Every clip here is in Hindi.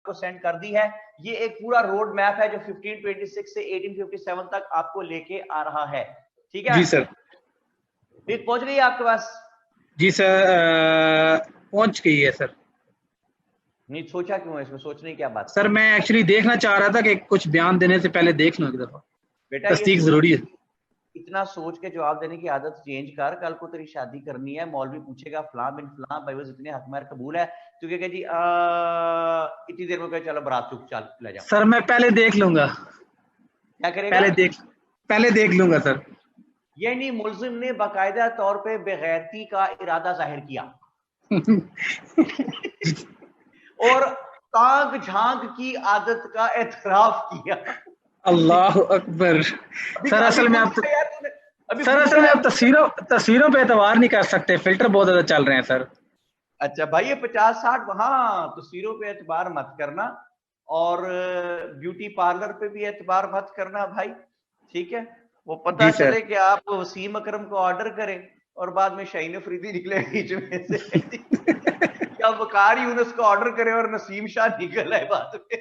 आपको सेंड कर दी है। ये एक पूरा रोड मैप है जो 1526 से 1857 तक आपको लेके आ रहा है। ठीक है जी सर। फिर पहुंच गई आपके पास? जी सर, पहुंच गई है सर। नहीं सोचा क्यों है इसमें, सोचने की क्या बात सर मैं एक्चुअली देखना चाह रहा था कि कुछ बयान देने से पहले देख लूं एक दफा, बेटा? ये तस्दीक जरूरी है। इतना सोच के जवाब देने की आदत चेंज कर। कल को तेरी शादी करनी है, मौलवी पूछेगा फलां बिन फलां भाई बस इतने हक महर कबूल है, तू क्या जी इतनी देर में कहे चलो बारात चुप चल ले जाओ। सर मैं पहले देख लूंगा, क्या करेगा? पहले देख लूंगा सर। यानी मुलजिम ने बाकायदा तौर पे बेगैरती का इरादा जाहिर किया और ताक झांक की आदत का एतराफ किया। अल्लाह अकबर। सर असल में आप तस्वीरों पे एतबार नहीं कर सकते, फिल्टर बहुत ज्यादा चल रहे हैं सर। अच्छा भाई ये 50-60 हाँ तस्वीरों पे एतबार मत करना और ब्यूटी पार्लर पे भी एतबार मत करना भाई। ठीक है वो पता चले कि आप वसीम अकरम को ऑर्डर करें और बाद में शाहीन अफरीदी निकले बीच में से या वकार यूनुस को ऑर्डर करें और नसीम शाह निकल आए बाद में।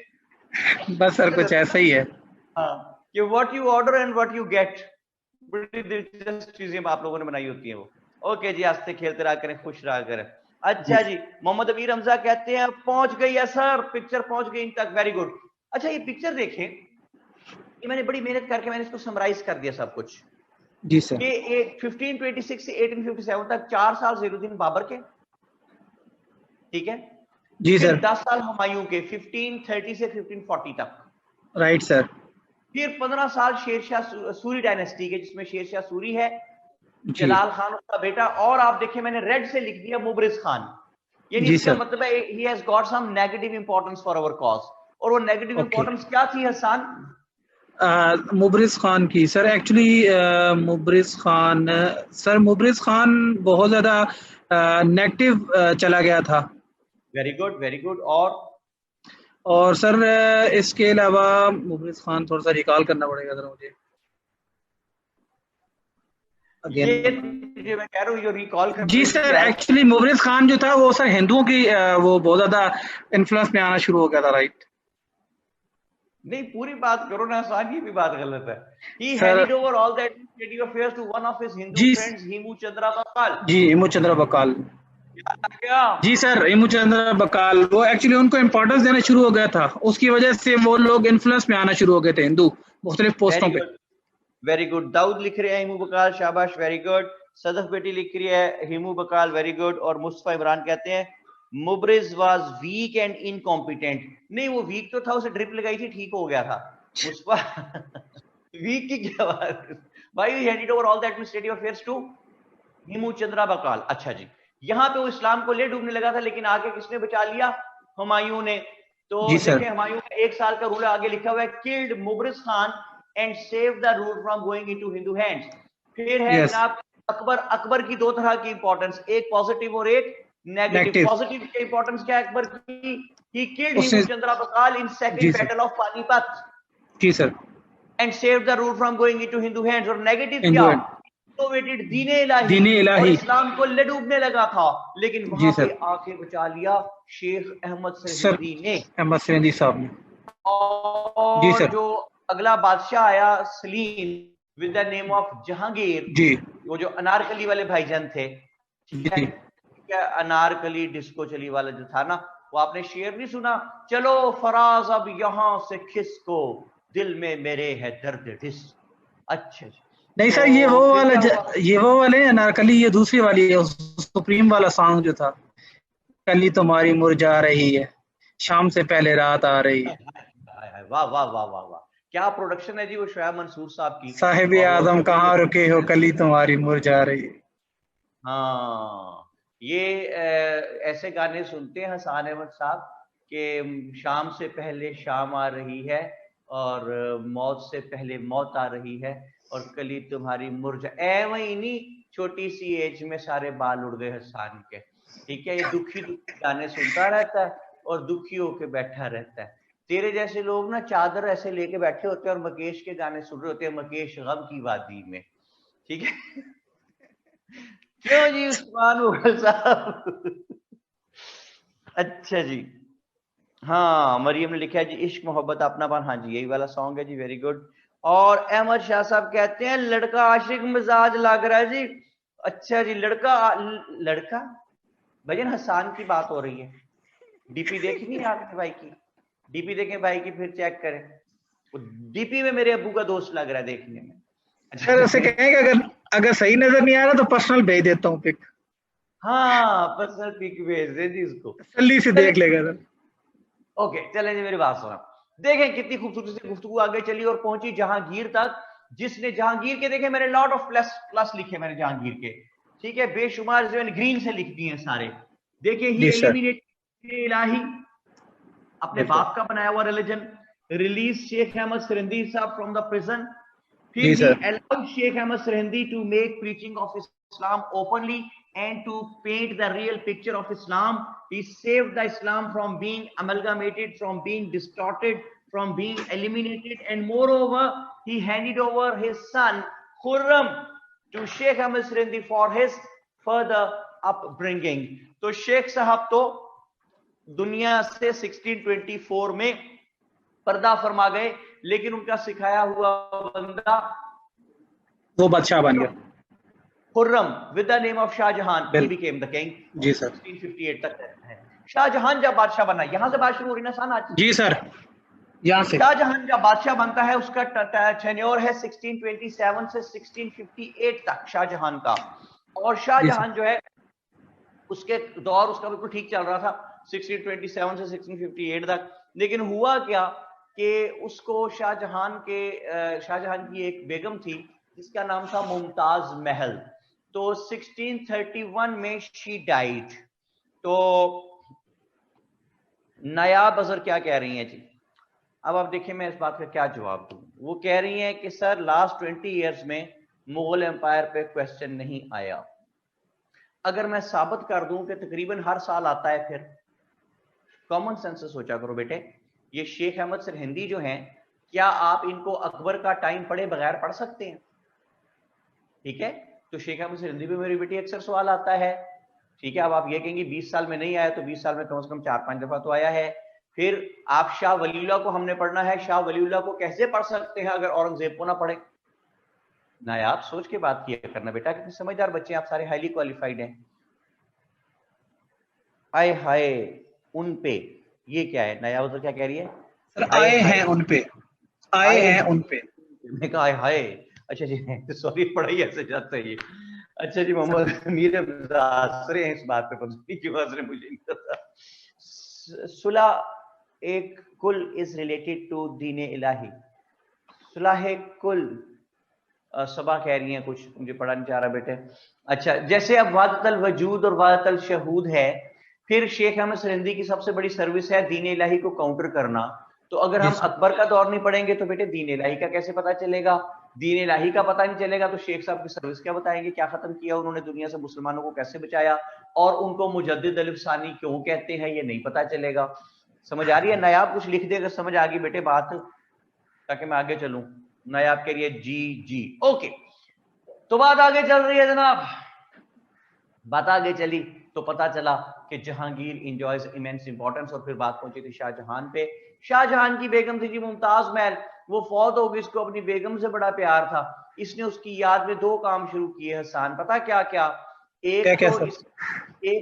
बस सर कुछ ऐसा ही है। हाँ कि what you order and what you get, बड़ी दिलचस्प चीजें आप लोगों ने बनाई होती हैं वो। ओके जी हंसते खेलते रहा करें, खुश रहा करें। अच्छा जी मोहम्मद अमीर हमजा कहते हैं पहुंच गई है सर, पिक्चर पहुंच गई इन तक, वेरी गुड। अच्छा ये पिक्चर देखें, ये मैंने बड़ी मेहनत करके मैंने इसको समराइज कर दिया सब कुछ। जी सर। ये 1526 से 1857 तक 4 साल ज़ैनुद्दीन बाबर के, ठीक है जी फिर सर। 10 साल हुमायूं के 1530 से 1540 तक, राइट सर। फिर 15 साल शेरशाह सूरी डायनेस्टी के जिसमें शेरशाह सूरी है, जी जलाल खान उसका बेटा, और आप देखिए मैंने रेड से लिख दिया मुबरिज खान, यानी इसका मतलब है he has got some negative importance for our cause. और वो नेगेटिव इंपॉर्टेंस क्या थी हसन? मुबरिज खान की सर एक्चुअली मुबरिज खान बहुत ज्यादा नेगेटिव चला गया था। Very good very good. और सर इसके अलावा मुबरिज खान थोड़ा सा रिकॉल करना पड़ेगा जरा मुझे ये मैं कह रहा हूँ जो रिकॉल कर जी सर। एक्चुअली मुबरिज खान जो था वो सर हिंदुओं की वो बहुत ज्यादा इन्फ्लुएंस में आना शुरू हो गया था। राइट नहीं पूरी बात करो ना आसान, की भी बात गलत है। He handed over all the administrative affairs to one of his Hindu friends, Himu Chandra Bakal। जी हिमू चंद्र बकाल। क्या? जी सर हिमू चंद्र बकाल वो एक्चुअली उनको इम्पोर्टेंस देना शुरू हो गया था, उसकी वजह से वो लोग इन्फ्लुएंस में आना शुरू हो गए थे हिंदू मुख्तलिफ पोस्टों पे। Very good. दाऊद लिख रहे हैं हिमू बकाल, शाबाश वेरी गुड। सदफ बेटी लिख रही है हिमू बकाल, वेरी गुड। और मुस्तफा इमरान कहते हैं मुबरिज वाज वीक एंड इनकॉम्पिटेंट। नहीं वो वीक तो था, उसे ड्रिप लगाई थी ठीक हो गया था। मुस्तफा वीक की क्या बात भाई? We handed over all the administrative affairs to Hemu Chandra Bakal. अच्छा जी यहाँ पे वो इस्लाम को ले डूबने लगा था, लेकिन आगे किसने बचा लिया? हुमायूं ने। तो देखिए हुमायूं का 1 साल का रूल आगे लिखा हुआ है, killed Mubariz Khan and save the rule from going into Hindu hands. फिर है जनाब अकबर की 2 तरह की इंपॉर्टेंस, एक पॉजिटिव और एक नेगेटिव। पॉजिटिव की इंपॉर्टेंस क्या है अकबर की? He killed Hemu Chandra Bakal in second battle of Panipat. जी sir. And save the rule from going into Hindu hands. और नेगेटिव क्या? दीने इलाही और इस्लाम को ले डूबने लगा था, लेकिन वहां पे आके बचा लिया शेख अहमद सरहिंदी ने, अहमद सरहिंदी साहब ने। और जो अगला बादशाह आया Salim with the name of Jahangir जी, वो जो अनारकली वाले भाईजान थे, ठीक है अनारकली डिस्को चली वाला जो था ना, वो आपने शेर नहीं सुना? चलो फराज अब यहां से खिसको, दिल में मेरे है दर्द डिस। अच्छा जी नहीं सर ये वो वाले अनारकली, ये दूसरी वाली है, सुप्रीम वाला सॉन्ग जो था, कली तुम्हारी मुरझा रही है, शाम से पहले रात आ रही है। वाह वाह वाह वाह वाह, क्या प्रोडक्शन है जी वो शोएब मंसूर साहब की। साहिब आजम कहाँ रुके हो, कली तुम्हारी मुरझा रही है। हाँ ये ऐसे गाने सुनते हैं हसन अहमद साहब के शाम से पहले शाम आ रही है और मौत से पहले मौत आ रही है और कली तुम्हारी मुरझा। वही नहीं छोटी सी एज में सारे बाल उड़ गए हसन के। ठीक है ये दुखी दुखी गाने सुनता रहता है और दुखी होके बैठा रहता है। तेरे जैसे लोग ना चादर ऐसे लेके बैठे होते हैं और मुकेश के गाने सुन रहे होते हैं, मुकेश गम की वादी में। ठीक है क्यों जी उस्मान मुगल साहब? अच्छा जी हाँ, मरियम ने लिखा है जी, इश्क मोहब्बत अपनापन, हाँ जी यही वाला सॉन्ग है जी, वेरी गुड। और अहमद शाह साहब कहते हैं लड़का आशिक मिजाज लग रहा है जी। अच्छा जी, लड़का भजन हसान की बात हो रही है। डीपी देखी नहीं आपने भाई की? डीपी देखें भाई की, फिर चेक करें। डीपी में मेरे अब्बू का दोस्त लग रहा है देखने में। सर उसे कहेंगे अगर अगर सही नजर नहीं आ रहा तो पर्सनल भेज देता हूँ पिक, हाँ, पर्सनल पिक भेज दे जी इसको। जल्दी से चले, देख लेगा सर। ओके चलें जी, मेरी बात सुना। देखें कितनी खूबसूरती से गुफ्तगू आगे चली और पहुंची जहांगीर तक, जिसने जहांगीर के, देखें मैंने लॉट ऑफ प्लस प्लस लिखे मैंने जहांगीर के, ठीक है, बेशुमार जो ग्रीन से लिख दिए हैं सारे। देखिए, ही जी सर, एलिमिनेट इलाही, अपने बिल्कुल। बाप का बनाया हुआ रिलीजन, रिलीज शेख अहमद सरहिंदी साहब फ्रॉम द प्रिजन, फिर जी he sir, allowed Sheikh Ahmad Sirhindi to make preaching of Islam openly and to paint the real picture of Islam. He saved the Islam from being amalgamated, from being distorted, from being eliminated, and moreover, he handed over his son Khurram to Sheikh Ahmad Sirhindi for his further upbringing. तो शेख साहब तो दुनिया से 1624 में पर्दा फरमा गए, लेकिन उनका सिखाया हुआ बंदा वो बादशाह बन गया। Khurram with the name of Shahjahan, he बिल्कुल। Became the king. जी सर। 1658 तक रहता है। शाहजहां जब बादशाह बना, यहां से बात शुरू हो रही ना सन आज। जी सर, यहाँ से। शाहजहां जब बादशाह बनता है, उसका टेन्योर है 1627 से 1658 तक शाहजहां का। और जी शाहजहां सर। जो है, उसके दौर उसका बिल्कुल ठीक चल रहा था 1627 से 1658 तक। लेकिन हुआ क्या कि उसको शाहजहां की एक बेगम थी जिसका नाम था मुमताज महल। तो 1631 में शी डाइड। तो नायाब अजहर क्या कह रही हैं जी? अब आप देखिए मैं इस बात का क्या जवाब दूं। वो कह रही हैं कि सर लास्ट 20 इयर्स में मुगल एम्पायर पे क्वेश्चन नहीं आया। अगर मैं साबित कर दूं कि तकरीबन हर साल आता है, फिर कॉमन सेंस से सोचा करो बेटे, ये शेख अहमद सरहिंदी जो हैं, क्या आप इनको अकबर का टाइम पढ़े बगैर पढ़ सकते हैं? ठीक है, तो शेख अहमद सरहिंदी पे मेरी बेटी अक्सर सवाल आता है। ठीक है, अब आप ये कहेंगे 20 साल में नहीं आया, तो 20 साल में कम से कम 4-5 दफा तो आया है। फिर आप शाह वलीउल्लाह को हमने पढ़ना है, शाह वलीउल्लाह को कैसे पढ़ सकते हैं अगर औरंगजेब को ना पढ़े? नायाब सोच के बात किया करना बेटा, कितने समझदार बच्चे आप सारे, हाईली क्वालिफाइड हैं। आए हाय उन पे, ये क्या है? नया उधर क्या कह रही है? सर आए हैं उन पे, आए हैं उन पे। मैं कहा आए हाय, अच्छा जी सॉरी, पढ़ाई ऐसे जाता है ये। अच्छा जी, मोहम्मद मीर हंस रहे हैं इस बात पे, पता नहीं क्यों हंस रहे, मुझे नहीं पता। सुलह एक कुल इज रिलेटेड टू दीन इलाही। सुलह कुल सबा कह रही हैं कुछ, मुझे पढ़ा नहीं जा रहा बेटे। अच्छा, जैसे अब वादतल वजूद और वादतल शहूद है, फिर शेख अहमद सरहिंदी की सबसे बड़ी सर्विस है दीन इलाही को काउंटर करना। तो अगर हम अकबर का दौर नहीं पढ़ेंगे तो बेटे दीन इलाही का कैसे पता चलेगा? दीन इलाही का पता नहीं चलेगा तो शेख साहब की सर्विस क्या बताएंगे, क्या खत्म किया उन्होंने दुनिया से, मुसलमानों को कैसे बचाया, और उनको मुजद्दिद अलिफ सानी क्यों कहते हैं, ये नहीं पता चलेगा। समझ आ रही है? नायाब कुछ लिख दे अगर समझ आ गई बेटे बात, ताकि मैं आगे चलूं। नायाब कह रही है जी जी, ओके। तो बात आगे चल रही है जनाब, बात आगे चली तो पता चला कि जहांगीर इंजॉयज इमेंस इंपॉर्टेंस, और फिर बात पहुंची थी शाहजहां पे। शाहजहां की बेगम थी जी मुमताज महल, वो फौत हो गई, इसको अपनी बेगम से बड़ा प्यार था। इसने उसकी याद में 2 काम शुरू किए हसान, पता क्या क्या? एक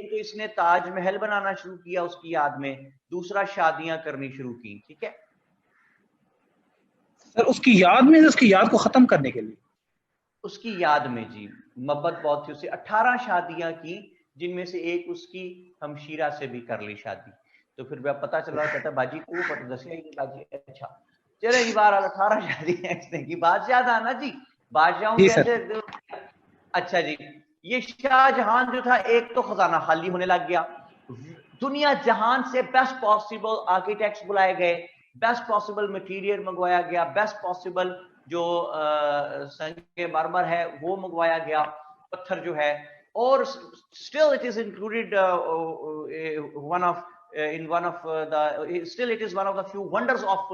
तो इसने ताजमहल बनाना शुरू किया उसकी याद में, दूसरा शादियां करनी शुरू की। ठीक है सर उसकी याद में, उसकी याद को खत्म करने के लिए, उसकी याद में जी, मोहब्बत बहुत थी उससे। 18 शादियां की, जिनमें से एक उसकी हमशीरा से भी कर ली शादी। तो फिर पता चला, कहता बाजी को पता दसिया ही नहीं बाजी। अच्छा चले जी, बार 18 शादियां इसने की, बादशाह था ना जी, बादशाहों के ऐसे। अच्छा जी, ये शाहजहां जो था, एक तो खजाना खाली होने लग गया, दुनिया जहान से बेस्ट पॉसिबल आर्किटेक्ट्स बुलाए गए, बेस्ट पॉसिबल मटेरियल मंगवाया गया, बेस्ट पॉसिबल जो संगे मरमर है वो मंगवाया गया, पत्थर जो है। और still it is included one of still it is one of the few wonders of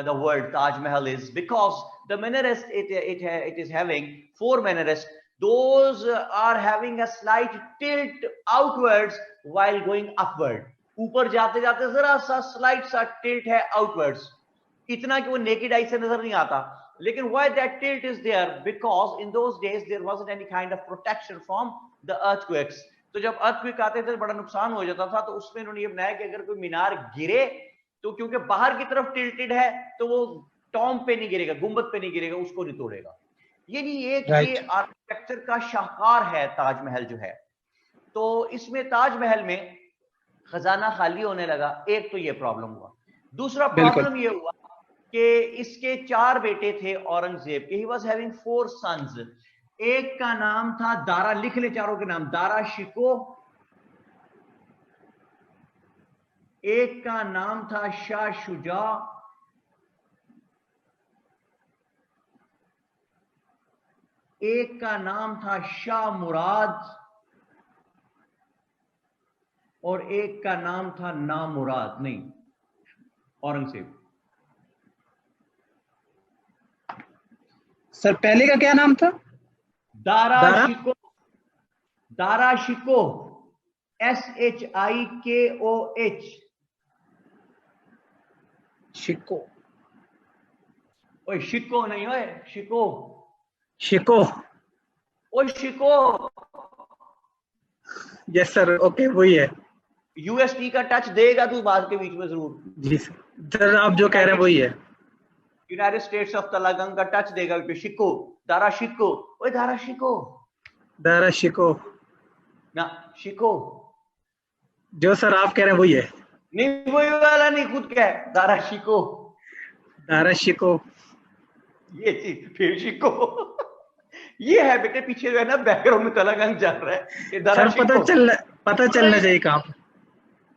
the world. Taj Mahal is, because the minarets it is having 4 minarets. Those are having a slight tilt outwards while going upward. ऊपर जाते जाते जरा सा स्लाइट सा टिल्ट है आउटवर्ड्स, इतना कि वो नेकेड आई से नजर नहीं आता। लेकिन why that tilt is there, because in those days there wasn't any kind of protection from the earthquakes. तो जब अर्थक्वेक आते थे बड़ा नुकसान हो जाता था, तो उसमें इन्होंने ये बनाया कि अगर कोई मीनार गिरे तो क्योंकि बाहर की तरफ टिल्टेड है तो वो टॉम पे नहीं गिरेगा, गुंबद पे नहीं गिरेगा, उसको नहीं तोड़ेगा। यानी एक ये आर्किटेक्चर का शाहकार है ताजमहल जो है। तो इसमें ताजमहल में खजाना खाली होने लगा, एक तो ये प्रॉब्लम हुआ। दूसरा प्रॉब्लम ये हुआ कि इसके 4 बेटे थे औरंगजेब के, ही वाज हैविंग 4 सन्स। एक का नाम था दारा, लिख ले चारों के नाम, दारा शिको, एक का नाम था शाह शुजा, एक का नाम था शाह मुराद, और एक का नाम था नामुराद, नहीं औरंगजेब। सर पहले का क्या नाम था? दारा शिको, दारा शिको, SHIKOH, शिको। ओए शिको नहीं, ओए शिको, शिको। ओए शिको। यस सर, ओके वही है। UST का टच देगा तू बात के बीच में जरूर। जी सर, आप जो कह रहे हैं वही है। यूनाइटेड स्टेट्स ऑफ तलागंग का टच देगा कि शिको, दारा शिको, ओए दारा शिको, दारा शिको ना शिको। जो सर आप कह रहे हैं वही है। नहीं वही वाला नहीं, खुद क्या है, दारा शिको, दारा शिको, ये चीज फिर शिको। ये है बेटे, पीछे जो है ना बैकग्राउंड में तलागंग चल रहा है, ये दारा सर शिको। पता चलना चाहिए काम।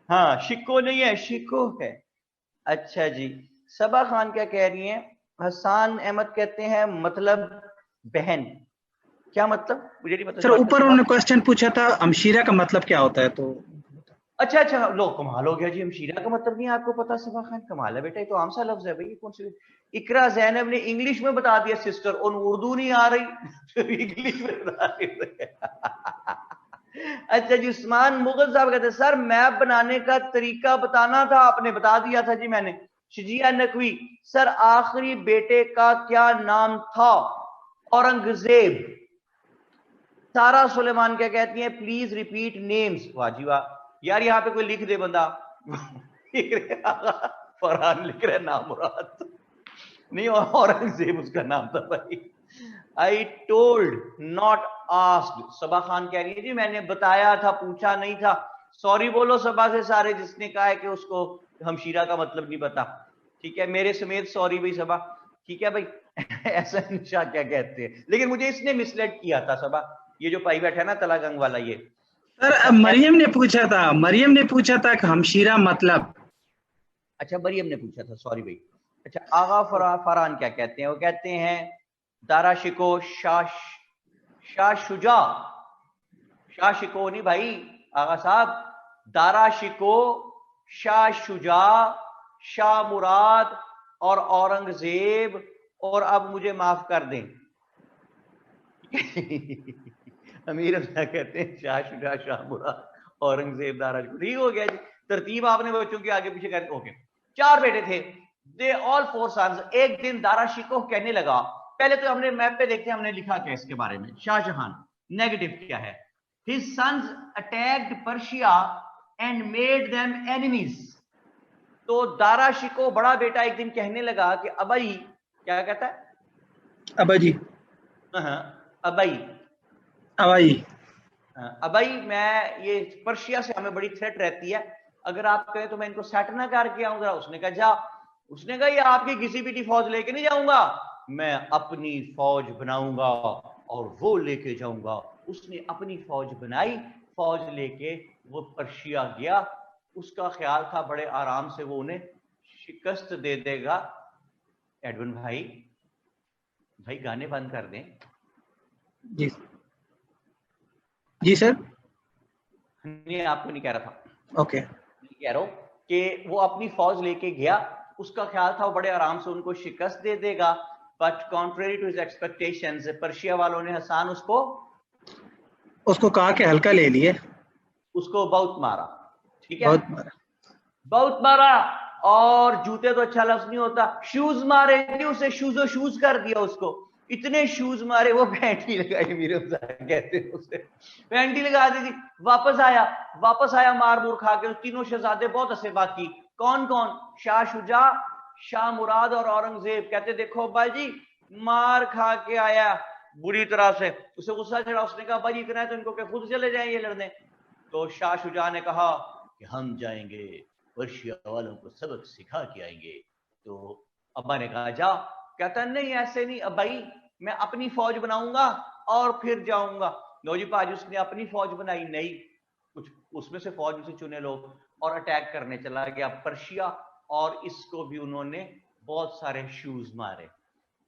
हाँ शिको नहीं है, शिको है। अच्छा जी, सबा खान क्या कह रही हैं? हसन अहमद कहते हैं मतलब बहन, क्या मतलब मुझे नहीं पता सर। ऊपर उन्होंने क्वेश्चन पूछा था हमशीरा का मतलब क्या होता है, तो अच्छा लो कमाल हो गया जी, हमशीरा का मतलब नहीं आपको पता? सबा खान कमाल है बेटा, ये तो आम सा लफ्ज है भाई, कौन सी। इकरा जैनब ने इंग्लिश में बता दिया सिस्टर, और उर्दू नहीं आ रही इंग्लिश में बता रही। अच्छा जी, उस्मान मुगल साहब कहते हैं सर मैप बनाने का तरीका बताना था, आपने बता दिया था जी मैंने। शजिया नकवी, सर आखिरी बेटे का क्या नाम था? औरंगजेब। सारा सुलेमान क्या कहती हैं? Please repeat names. वाह जी वाह यार, यहाँ पे कोई लिख दे बंदा। फरहान लिख रहे नामुराद नहीं, औरंगजेब उसका नाम था भाई। I told not asked. Saba Khan कह रही है जी मैंने बताया था, पूछा नहीं था। सॉरी बोलो सबा से सारे जिसने कहा है कि उसको हमशीरा का मतलब नहीं पता। ठीक है, मेरे समेत सॉरी भाई सबा, ठीक है भाई। ऐसा निशा क्या कहते हैं, लेकिन मुझे इसने मिसलेड किया था सबा, ये जो पाई बैठा है ना तलागंग वाला ये। सर मरियम ने पूछा था कि हमशीरा मतलब। अच्छा मरियम ने पूछा था, सॉरी भाई। अच्छा आगा फरहान क्या कहते हैं? वो कहते हैं दारा शिको शाह शुजा, शाह शिको नहीं भाई आगा साहब, दारा शिको, शाह शुजा, शाह मुराद और औरंगजेब, और अब मुझे माफ कर दें। अमीर अब्दुल्ला कहते हैं शाह शुजा, शाह मुराद, औरंगजेब, दारा शिको। ठीक हो गया जी, तरतीब आपने बच्चों के आगे पीछे कर। ओके, 4 बेटे थे, दे ऑल 4 सन्स। एक दिन दारा शिको कहने लगा, पहले तो हमने मैप पे देखते हैं हमने लिखा क्या इसके बारे में, शाहजहां नेगेटिव क्या है। His sons attacked Persia and made them enemies। तो दारा शिको बड़ा बेटा एक दिन कहने लगा कि अबई, क्या कहता है? अबाजी। अबई, मैं ये पर्शिया से हमें बड़ी थ्रेट रहती है, अगर आप कहें तो मैं इनको सेट ना करके आऊंगा। उसने कहा जा। उसने कहा ये आपकी किसी भी फौज लेके नहीं जाऊंगा, मैं अपनी फौज बनाऊंगा और वो लेके जाऊंगा। उसने अपनी फौज बनाई, फौज लेके वो पर्शिया गया। उसका ख्याल था बड़े आराम से वो उन्हें शिकस्त दे देगा। एडविन भाई गाने बंद कर दें। जी सर। नहीं आपको नहीं कह रहा था। ओके। कह रहा हूं कि वो अपनी फौज लेके गया, उसका ख्याल था वो बड़े आराम से उनको शिकस्त दे देगा। But contrary to his expectations, Persia वालों ने हसन उसको कहा कि हल्का ले लिए, उसको बहुत मारा। ठीक है, बहुत मारा। बहुत मारा, और जूते तो अच्छा लफ्ज नहीं होता, शूज मारे थे उसे, शूज कर दिया उसको, इतने शूज मारे वो पैंट ही लगाई, मेरे कहते हैं उसे पैंट ही लगा दी थी। वापस आया मार मूर खा के। तीनों शहजादे बहुत हंसे। बाकी कौन कौन? शाह शुजा, शाह मुराद और औरंगजेब। कहते देखो भाई जी, मार खा के आया बुरी तरह से, उसे गुस्सा चढ़ा। उसने कहा भाई इतना है तो इनको क्या खुद चले जाएंगे लड़ने? तो शाह शुजा ने कहा कि हम जाएंगे, पर्शिया वालों को सबक सिखा के आएंगे। तो अब्बा ने कहा जा। कहता नहीं ऐसे नहीं भाई, मैं अपनी फौज बनाऊंगा और फिर जाऊंगा। लो जी पाजी, उसने अपनी फौज बनाई, नहीं कुछ उसमें से फौज उसे चुने लोग, और अटैक करने चला गया पर्शिया, और इसको भी उन्होंने बहुत सारे शूज मारे।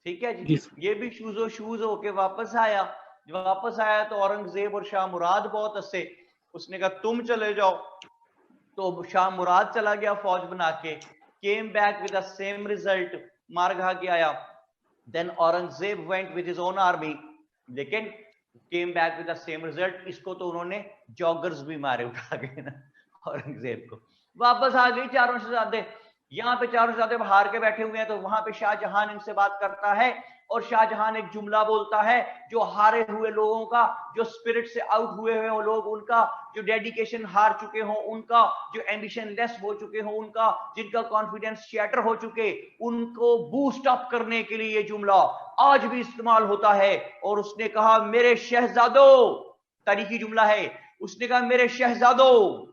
ठीक है जी। ये भी शूज होके वापस आया। जब वापस आया तो औरंगजेब और शाह मुराद बहुत हंसे। उसने कहा तुम चले जाओ। तो शाह मुराद चला गया फौज बना के, came back with the same result, मार खा के आया। Then Aurangzeb went with his own army, लेकिन came back with the same result. इसको तो उन्होंने जॉगर्स भी मारे उठा के ना, औरंगजेब को। वापस आ गई चारों शहजादे। यहाँ पे चारों शहजादे हार के बैठे हुए हैं, तो वहां पे शाहजहां इनसे बात करता है, और शाहजहां एक जुमला बोलता है जो हारे हुए लोगों का, जो स्पिरिट से आउट हुए हुए लोग उनका, जो डेडिकेशन हार चुके हो उनका, जो एम्बिशन लेस हो चुके हो उनका, जिनका कॉन्फिडेंस शैटर हो चुके, उनको बूस्ट अप करने के लिए ये जुमला आज भी इस्तेमाल होता है। और उसने कहा मेरे शहजादों, तारीखी जुमला है, उसने कहा मेरे शहजादों,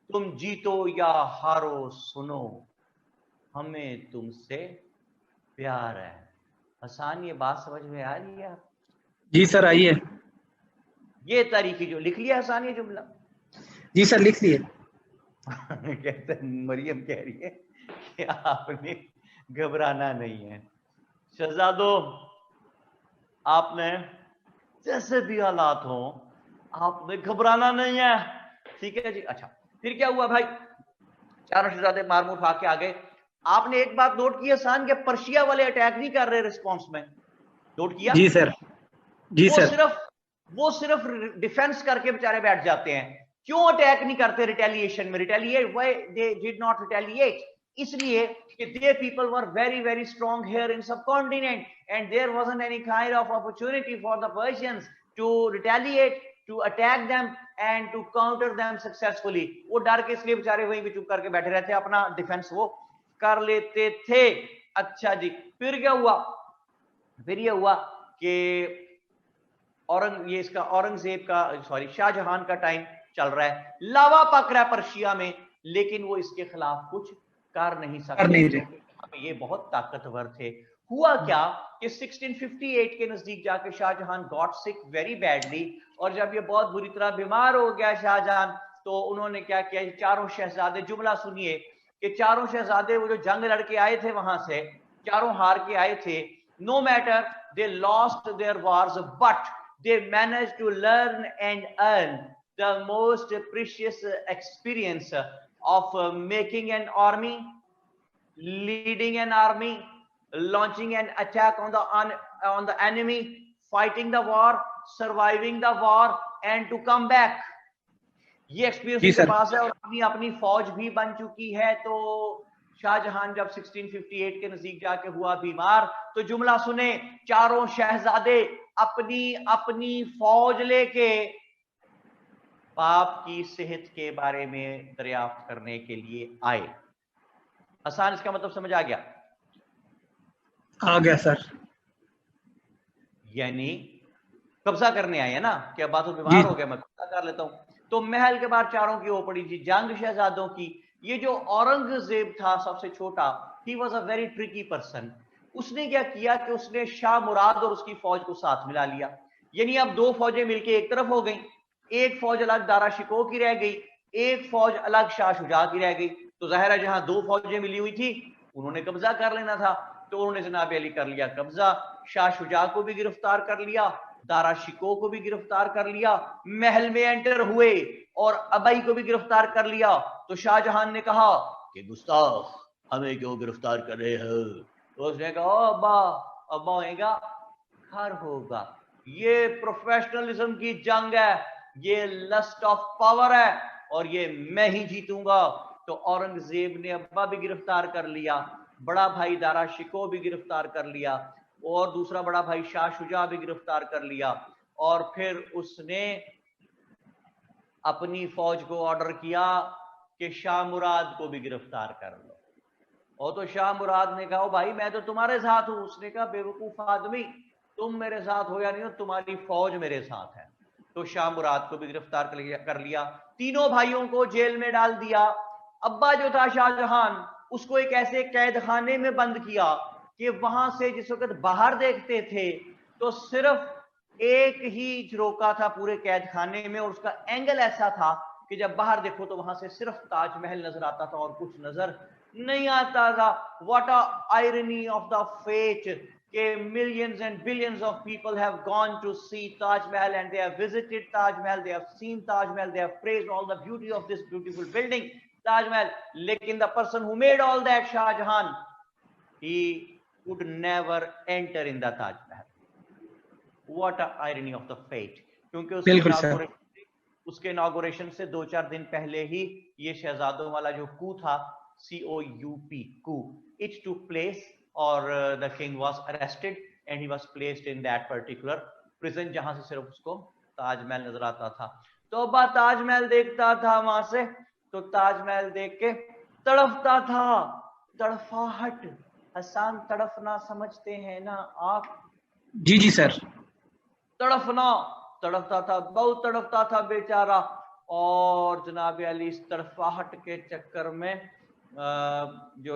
तुम जीतो या हारो सुनो, हमें तुमसे प्यार है। हसन, ये बात समझ में आ रही है? जी सर आई है। ये तारीखी जो लिख लिया हसन, ये जुमला? जी सर लिख लिए। कहते मरियम कह रही है कि आपने घबराना नहीं है। शहजादों, आपने जैसे भी हालात हो आपने घबराना नहीं है। ठीक है जी। अच्छा, फिर क्या हुआ भाई? चारों शहजादे मार मुर खा के आ गए। आपने एक बात नोट की हसन, के पर्शिया वाले अटैक नहीं कर रहे रिस्पॉन्स में? नोट किया? जी सर। जी सर। वो सिर्फ डिफेंस करके बेचारे बैठ जाते हैं। क्यों अटैक नहीं करते रिटेलिएशन में? Retaliate why they did not retaliate? इसलिए कि they people were very very strong here in subcontinent, and there wasn't any kind of opportunity for the Persians to retaliate, to attack them and to counter them successfully. वो डर के इसलिए बेचारे वहीं पे चुप करके बैठे रहते, अपना डिफेंस वो कर लेते थे। अच्छा जी, फिर क्या हुआ? फिर ये हुआ कि औरंगजेब का, सॉरी, शाहजहां का टाइम चल रहा है, लावा पक रहा है पर्शिया में, लेकिन वो इसके खिलाफ कुछ कर नहीं सकते क्योंकि ये बहुत ताकतवर थे। हुआ क्या कि 1658 के नजदीक जाके Shahjahan got sick very badly, और जब ये बहुत बुरी तरह बीमार हो गया शाहजहां, तो उन्होंने क्या किया, चारों शहजादे, जुमला सुनिए, कि चारों शहजादे वो जो जंग लड़के आए थे वहां से, चारों हार के आए थे। No matter they lost their wars, but they managed to learn and earn the most precious experience of making an army, leading an army, launching an attack on the enemy, fighting the war, surviving the war, and to come back. ये एक्सपीरियंस उनके पास है, और अपनी अपनी फौज भी बन चुकी है। तो शाहजहां जब 1658 के नजदीक जाके हुआ बीमार, तो जुमला सुने, चारों शहजादे अपनी अपनी फौज लेके बाप की सेहत के बारे में दरियाफ्त करने के लिए आए। आसान, इसका मतलब समझ आ गया? आ गया सर। यानी कब्जा करने आए है ना, कि अब बात बीमार हो गया, मैं कब्जा कर लेता हूं। तो महल के बाहर चारों की हो पड़ी थी जंग शहजादों की। ये जो औरंगजेब था सबसे छोटा, ही was a very tricky person. उसने क्या किया कि उसने शाह मुराद और उसकी फौज को साथ मिला लिया। यानी अब दो फौजें मिलके एक तरफ हो गई, एक फौज अलग दारा शिकोह की रह गई, एक फौज अलग शाह शुजा की रह गई। तो जाहिर है जहां दो फौजें मिली हुई थी उन्होंने कब्जा कर लेना था, तो उन्होंने जनाब अली कर लिया कब्जा। शाह शुजा को भी गिरफ्तार कर लिया, दारा शिकोह को भी गिरफ्तार कर लिया, महल में एंटर हुए और अबई को भी गिरफ्तार कर लिया। तो शाहजहां ने कहा कि गुस्ताख, हमें क्यों गिरफ्तार कर रहे हो? तो उसने कहा अब्बा, अब्बा होएगा हर होगा, ये प्रोफेशनलिज्म की जंग है, ये लस्ट ऑफ पावर है, और ये मैं ही जीतूंगा। तो औरंगजेब ने अब्बा भी गिरफ्तार कर लिया, बड़ा भाई दारा शिको भी गिरफ्तार कर लिया, और दूसरा बड़ा भाई शाह शुजा भी गिरफ्तार कर लिया, और फिर उसने अपनी फौज को ऑर्डर किया कि शाह मुराद को भी गिरफ्तार कर लो। और तो शाह मुराद ने कहा भाई मैं तो तुम्हारे साथ हूं। उसने कहा बेवकूफ आदमी, तुम मेरे साथ हो या नहीं हो, तुम्हारी फौज मेरे साथ है। तो शाह मुराद को भी गिरफ्तार कर लिया, तीनों भाइयों को जेल में डाल दिया। अब्बा जो था शाहजहां, उसको एक ऐसे कैद खाने में बंद किया कि वहां से जिस वक्त बाहर देखते थे तो सिर्फ एक ही झरोका था पूरे कैद खाने में, और उसका एंगल ऐसा था कि जब बाहर देखो तो वहां से सिर्फ ताजमहल नजर आता था और कुछ नजर नहीं आता था। What a irony of the fate कि millions and billions of people have gone to see Taj Mahal, and they have visited Taj Mahal, they have seen Taj Mahal, they have praised all the beauty of this beautiful building Taj Mahal. लेकिन the person who made all that, Shah Jahan, he could never enter in the Taj Mahal. What a irony of the fate. क्योंकि उसके इनॉग्रेशन से 2-4 दिन पहले ही ये शहजादों वाला जो कू था, COUP, coup, it took place, और the king was arrested and he was placed in that particular prison जहां से सिर्फ उसको ताजमहल नजर आता था। तो अब्बा ताजमहल देखता था वहां से, तो ताजमहल देख के तड़पता था। तड़फाहट, हसान तड़फना समझते हैं ना आप? जी जी सर। तड़फना, तड़पता था, बहुत तड़पता था बेचारा। और जनाब अली इस तड़फाहट के चक्कर में जो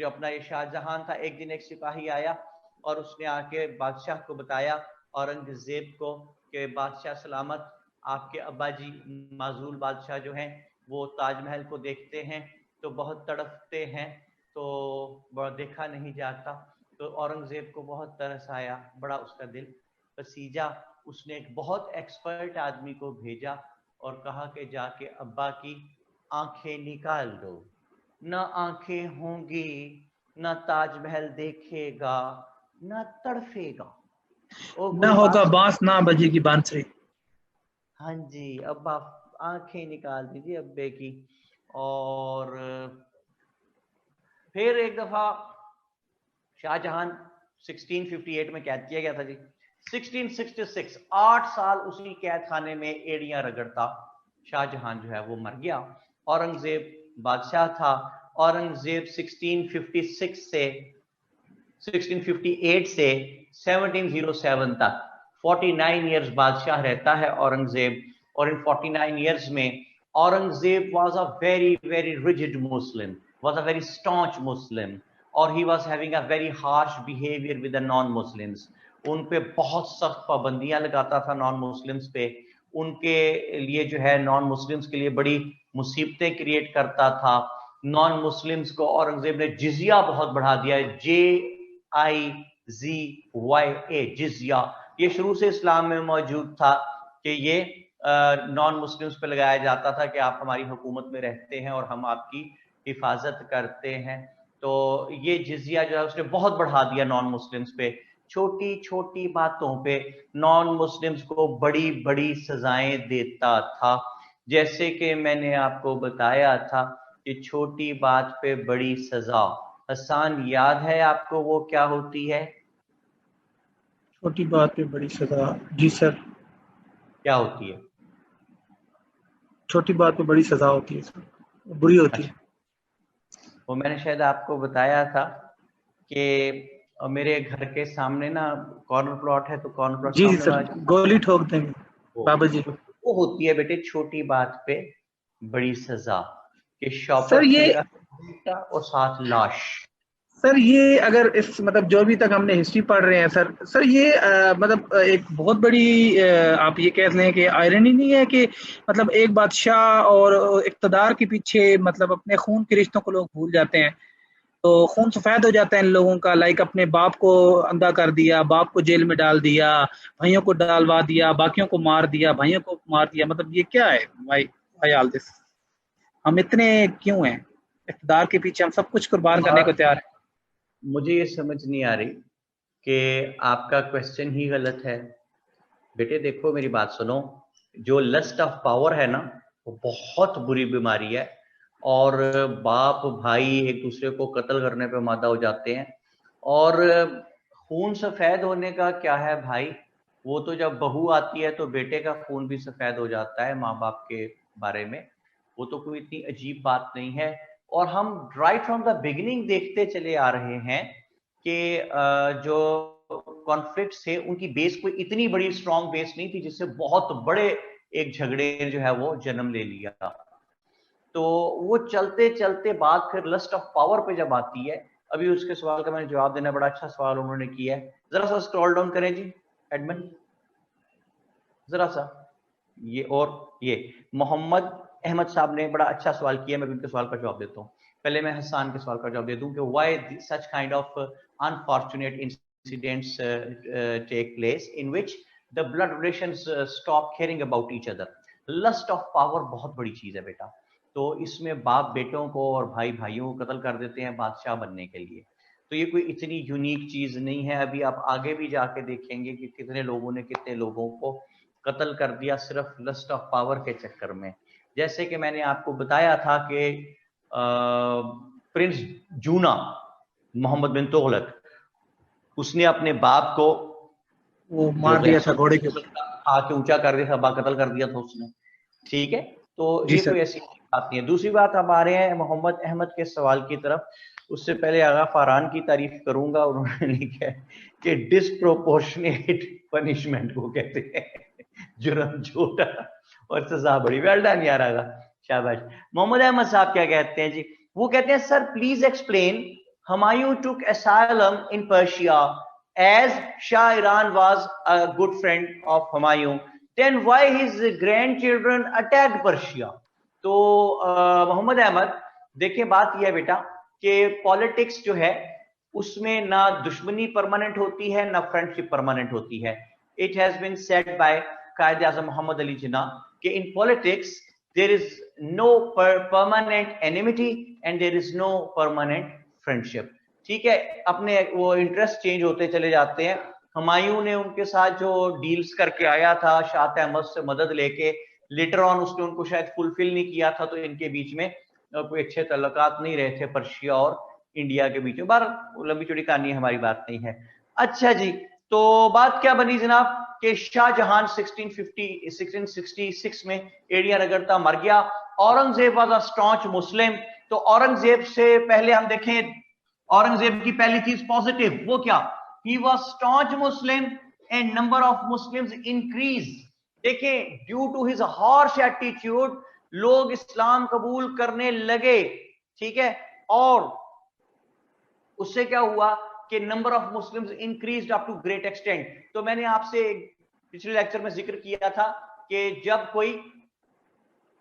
अपना ये शाहजहां था, एक दिन एक सिपाही आया और उसने आके बादशाह को बताया, औरंगजेब को, कि बादशाह सलामत, आपके अब्बा जी माजूल बादशाह जो हैं वो ताजमहल को देखते हैं तो बहुत तड़पते हैं, तो देखा नहीं जाता। तो औरंगजेब को बहुत तरस आया, बड़ा उसका दिल पसीजा। उसने एक बहुत एक्सपर्ट आदमी को भेजा और कहा कि जाके अब्बा की आंखें निकाल दो, न आंखें होंगी, न ताजमहल देखेगा, न तड़फेगा, न होगा बांस ना बजेगी बांसुरी। हाँ जी, अब्बा आंखें निकाल दीजिए अब्बे की। और फिर एक दफा शाहजहां 1658 में कैद किया गया था जी। 1666 8 साल उसी कैद खाने में एड़ियां रगड़ता शाहजहां जो है वो मर गया। औरंगजेब बादशाह था। औरंगजेब 1658 से 1707 तक 49 इयर्स बादशाह रहता है औरंगजेब। और इन 49 इयर्स में Aurangzeb was a very very rigid Muslim, was a very staunch Muslim, और he was having a very harsh behaviour with the non Muslims. उन पे बहुत सख्त पाबंदियां लगाता था नॉन मुस्लिम्स पे। उनके लिए जो है नॉन मुस्लिम्स के लिए बड़ी मुसीबतें क्रिएट करता था। नॉन मुस्लिम्स को औरंगजेब ने जिजिया बहुत बढ़ा दिया है, JIZYA, जिजिया। ये शुरू से इस्लाम में मौजूद था कि ये नॉन मुस्लिम्स पे लगाया जाता था कि आप हमारी हुकूमत में रहते हैं और हम आपकी हिफाजत करते हैं। तो ये जिजिया जो है उसने बहुत बढ़ा दिया नॉन मुस्लिम्स पे। छोटी छोटी बातों पे नॉन मुस्लिम्स को बड़ी बड़ी सजाएं देता था। जैसे कि मैंने आपको बताया था कि छोटी बात पे बड़ी सजा, हसान याद है आपको वो क्या होती है? छोटी बात पे बड़ी सजा? जी सर। क्या होती है? छोटी बात पे बड़ी सजा होती है सर, बुरी होती है। वो मैंने शायद आपको बताया था कि मेरे घर के सामने ना कॉर्नर प्लॉट है, तो कॉर्नर प्लॉट जी सर, गोली ठोक देंगे बाबा जी। वो होती है बेटे छोटी बात पे बड़ी सजा, कि शॉपर सर ये और साथ लाश। सर ये अगर इस मतलब जो भी तक हमने हिस्ट्री पढ़ रहे हैं सर ये मतलब एक बहुत बड़ी आप ये कह लें कि आयरनी नहीं है कि मतलब एक बादशाह और इक़्तिदार के पीछे मतलब अपने खून के रिश्तों को लोग भूल जाते हैं, तो खून सफेद हो जाता है इन लोगों का। लाइक अपने बाप को अंधा कर दिया, बाप को जेल में डाल दिया, भाइयों को डालवा दिया, बाकियों को मार दिया, भाइयों को मार दिया। मतलब ये क्या है भाई ऑल दिस? हम इतने क्यों हैं इक़्तिदार के पीछे? हम सब कुछ कुर्बान करने को तैयार है। मुझे ये समझ नहीं आ रही कि आपका क्वेश्चन ही गलत है। बेटे देखो मेरी बात सुनो, जो लस्ट ऑफ पावर है ना वो बहुत बुरी बीमारी है। और बाप भाई एक दूसरे को कत्ल करने पे मादा हो जाते हैं। और खून सफेद होने का क्या है भाई, वो तो जब बहू आती है तो बेटे का खून भी सफेद हो जाता है माँ बाप के बारे में, वो तो कोई इतनी अजीब बात नहीं है। और हम राइट फ्रॉम द बिगिनिंग देखते चले आ रहे हैं कि जो कॉन्फ्लिक्ट थे उनकी बेस कोई इतनी बड़ी स्ट्रॉन्ग बेस नहीं थी जिससे बहुत बड़े एक झगड़े जो है वो जन्म ले लिया। तो वो चलते चलते बात फिर लस्ट ऑफ पावर पे जब आती है, अभी उसके सवाल का मैंने जवाब देना, बड़ा अच्छा सवाल उन्होंने किया है। जरा सा स्क्रॉल डाउन करें जी एडमिन, जरा सा ये, और ये मोहम्मद अहमद साहब ने बड़ा अच्छा सवाल किया, मैं उनके सवाल का जवाब देता हूँ। पहले मैं हसन के सवाल का जवाब दे दूं कि why such kind of unfortunate incidents take place in which the blood relations stop caring about each other. Lust of power बहुत बड़ी चीज है बेटा, तो इसमें बाप बेटों को और भाई भाइयों को कत्ल कर देते हैं बादशाह बनने के लिए। तो ये कोई इतनी यूनिक चीज नहीं है। अभी आप आगे भी जाके देखेंगे कि कितने लोगों ने कितने लोगों को कत्ल कर दिया सिर्फ लस्ट ऑफ पावर के चक्कर में। जैसे कि मैंने आपको बताया था कि प्रिंस जूना मोहम्मद बिन तुगलक, उसने अपने बाप को वो जो मार दिया था घोड़े के ऊपर। आके ऊंचा कर दिया था, कत्ल कर दिया था उसने। ठीक है, तो जी ये सर। कोई ऐसी बात नहीं है। दूसरी बात, अब आ रहे हैं मोहम्मद अहमद के सवाल की तरफ। उससे पहले आगा फरहान की तारीफ करूंगा। उन्होंने लिखा है कि डिसप्रोपोर्शनेट पनिशमेंट को कहते हैं, जुर्म छोटा और सजा बड़ी। वेल डन यार आगा, शाबाश। मोहम्मद अहमद साहब क्या कहते हैं जी, वो कहते हैं sir please explain Humayun took asylum in Persia as Shah Iran was a good friend of Humayun, then why his grandchildren attacked Persia? तो मोहम्मद अहमद देखिए, बात यह है बेटा कि पॉलिटिक्स जो है उसमें ना दुश्मनी परमानेंट होती है ना फ्रेंडशिप परमानेंट होती है। It has been said by Quaid Azam Mohammad Ali Jinnah कि in politics there is no permanent enmity and there is no permanent friendship. ठीक है, अपने वो इंटरेस्ट चेंज होते चले जाते हैं। हुमायूं ने उनके साथ जो डील्स करके आया था शाह तहमद से मदद लेके, लेटर ऑन उसने उनको शायद फुलफिल नहीं किया था, तो इनके बीच में कोई अच्छे तल्लुकात नहीं रहे थे पर्शिया और इंडिया के बीच में। बार लंबी चौड़ी कहानी है, हमारी बात नहीं है। अच्छा जी, तो बात क्या बनी जनाब कि शाहजहां 1666 में एड़िया रगड़ता मर गया। औरंगजेब वाज अ स्टॉन्च मुस्लिम। तो औरंगजेब से पहले हम देखें, औरंगजेब की पहली चीज पॉजिटिव, वो क्या, he was staunch Muslim and number of Muslims increase. देखें, due to his harsh attitude लोग इस्लाम कबूल करने लगे। ठीक है, और उससे क्या हुआ कि number of Muslims increased up to great extent. तो मैंने आपसे पिछले लेक्चर में जिक्र किया था कि जब कोई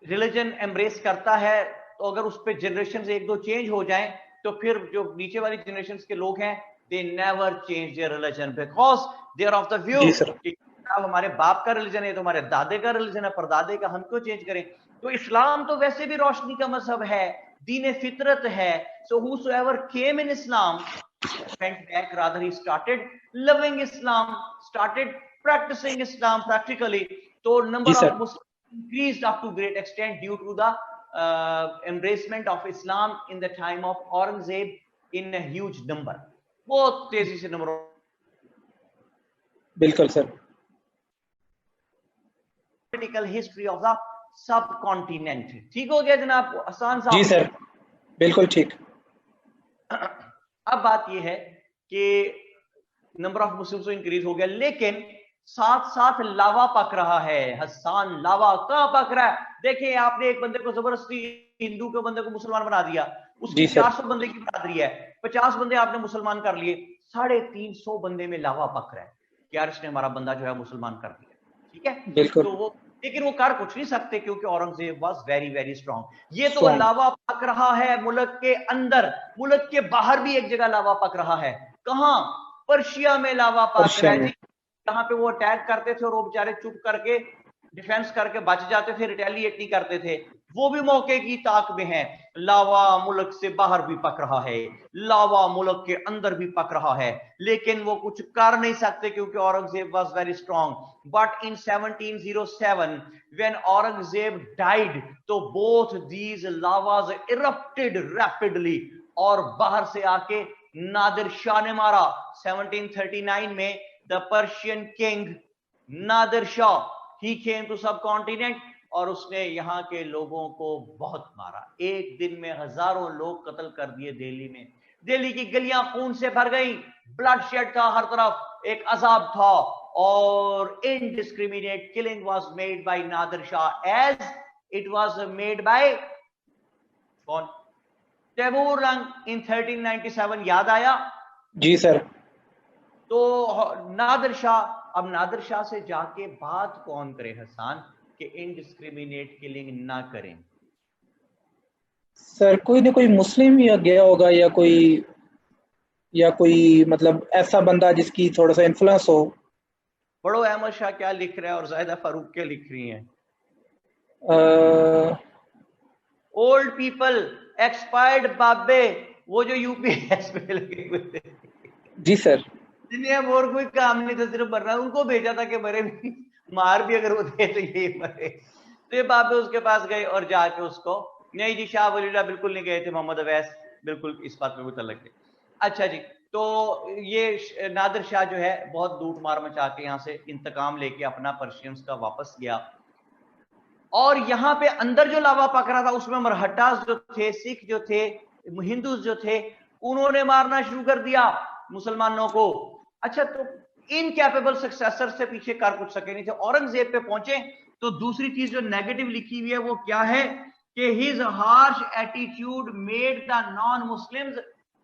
रिलीजन एम्ब्रेस करता है तो अगर उस पर जनरेशन एक दो चेंज हो जाएं तो फिर जो नीचे वाली जनरेशन के लोग हैं they never change their religion because they are of the view कि अब हमारे बाप का रिलीजन है तो हमारे दादे का रिलीजन है, परदादे का, हम क्यों चेंज करें। तो इस्लाम तो वैसे भी रोशनी का मजहब है, दीन फितरत है। सो whosoever came in Islam went back, rather he started loving Islam, started practicing Islam practically. So number of Muslims increased up to great extent due to the embracement of Islam in the time of Aurangzeb in a huge number. बहुत तेजी से नंबर। बिल्कुल sir. Political history of the sub continent. ठीक हो गया जनाब हसन साहब? जी सर, बिल्कुल ठीक। अब बात यह है कि नंबर ऑफ मुस्लिम्स तो इंक्रीज हो गया, लेकिन साथ साथ लावा पक रहा है। हसन, लावा कहां पक रहा है? देखिए, आपने एक बंदे को जबरदस्ती हिंदू के बंदे को मुसलमान बना दिया, उसकी 400 बंदे की बरादरी है, 50 बंदे आपने मुसलमान कर लिए, 350 बंदे में लावा पक रहा है कि यार इसने हमारा बंदा जो है मुसलमान कर दिया। ठीक है, बिल्कुल। तो वो, लेकिन वो कर कुछ नहीं सकते क्योंकि Aurangzeb was very very strong. ये तो लावा पक रहा है मुल्क के अंदर, मुल्क के बाहर भी एक जगह लावा पक रहा है। कहां? पर्शिया में लावा पक रहा है जी। जहां पे वो अटैक करते थे और वो बेचारे चुप करके डिफेंस करके बच जाते थे, रिटेलिएट नहीं करते थे, वो भी मौके की ताक में है। लावा मुल्क से बाहर भी पक रहा है, लावा मुल्क के अंदर भी पक रहा है, लेकिन वो कुछ कर नहीं सकते क्योंकि Aurangzeb was very strong. But in 1707 when Aurangzeb died, तो बोथ दीज लावाज इरप्टेड रैपिडली, और बाहर से आके नादिर शाह ने मारा। 1739 में the Persian king Nadir Shah he came to subcontinent, और उसने यहाँ के लोगों को बहुत मारा। एक दिन में हजारों लोग कत्ल कर दिए दिल्ली में। दिल्ली की गलियां खून से भर गई, ब्लड शेड था हर तरफ, एक अजाब था, और indiscriminate killing was made by Nadir Shah as it was made by कौन? तैमूर लंग इन 1397। याद आया? जी सर। तो नादिर शाह, अब नादिर शाह से जाके बात कौन करे हसन कि इनडिस्क्रिमिनेट किलिंग ना करें? सर कोई ना कोई मुस्लिम या गया होगा, या कोई मतलब ऐसा बंदा जिसकी थोड़ा सा इन्फ्लुएंस हो। बड़ो अहमद शाह क्या लिख रहा है और जाहिदा फारूक क्या लिख रही हैं? ओल्ड पीपल, एक्सपायर्ड बाबे, वो जो यूपीएस में लगे हुए थे। जी सर। जिन्हें और कोई काम नहीं था, सिर्फ मरना, उनको भेजा था कि मरे भी, मार भी अगर वो थे तो ये मरे। तो ये बाबे उसके पास गए और जाके उसको, नहीं जी शाह वलील्लाह बिल्कुल नहीं गए थे, मोहम्मद अवैस बिल्कुल इस बात पे मुतल्लक थे। अच्छा जी, तो ये नादिर शाह जो है बहुत लूट मार मचा के यहाँ से इंतकाम लेके अपना पर्शियंस का वापस गया, और यहाँ पे अंदर जो लावा पक रहा था उसमें मरहट्टास जो थे, सिख जो थे, हिंदू जो थे, उन्होंने मारना शुरू कर दिया मुसलमानों को। अच्छा, तो इनकैपेबल सक्सेसर से पीछे कर कुछ सके नहीं थे। औरंगजेब पे पहुंचे तो दूसरी चीज जो नेगेटिव लिखी हुई है वो क्या है कि his harsh attitude made the non Muslims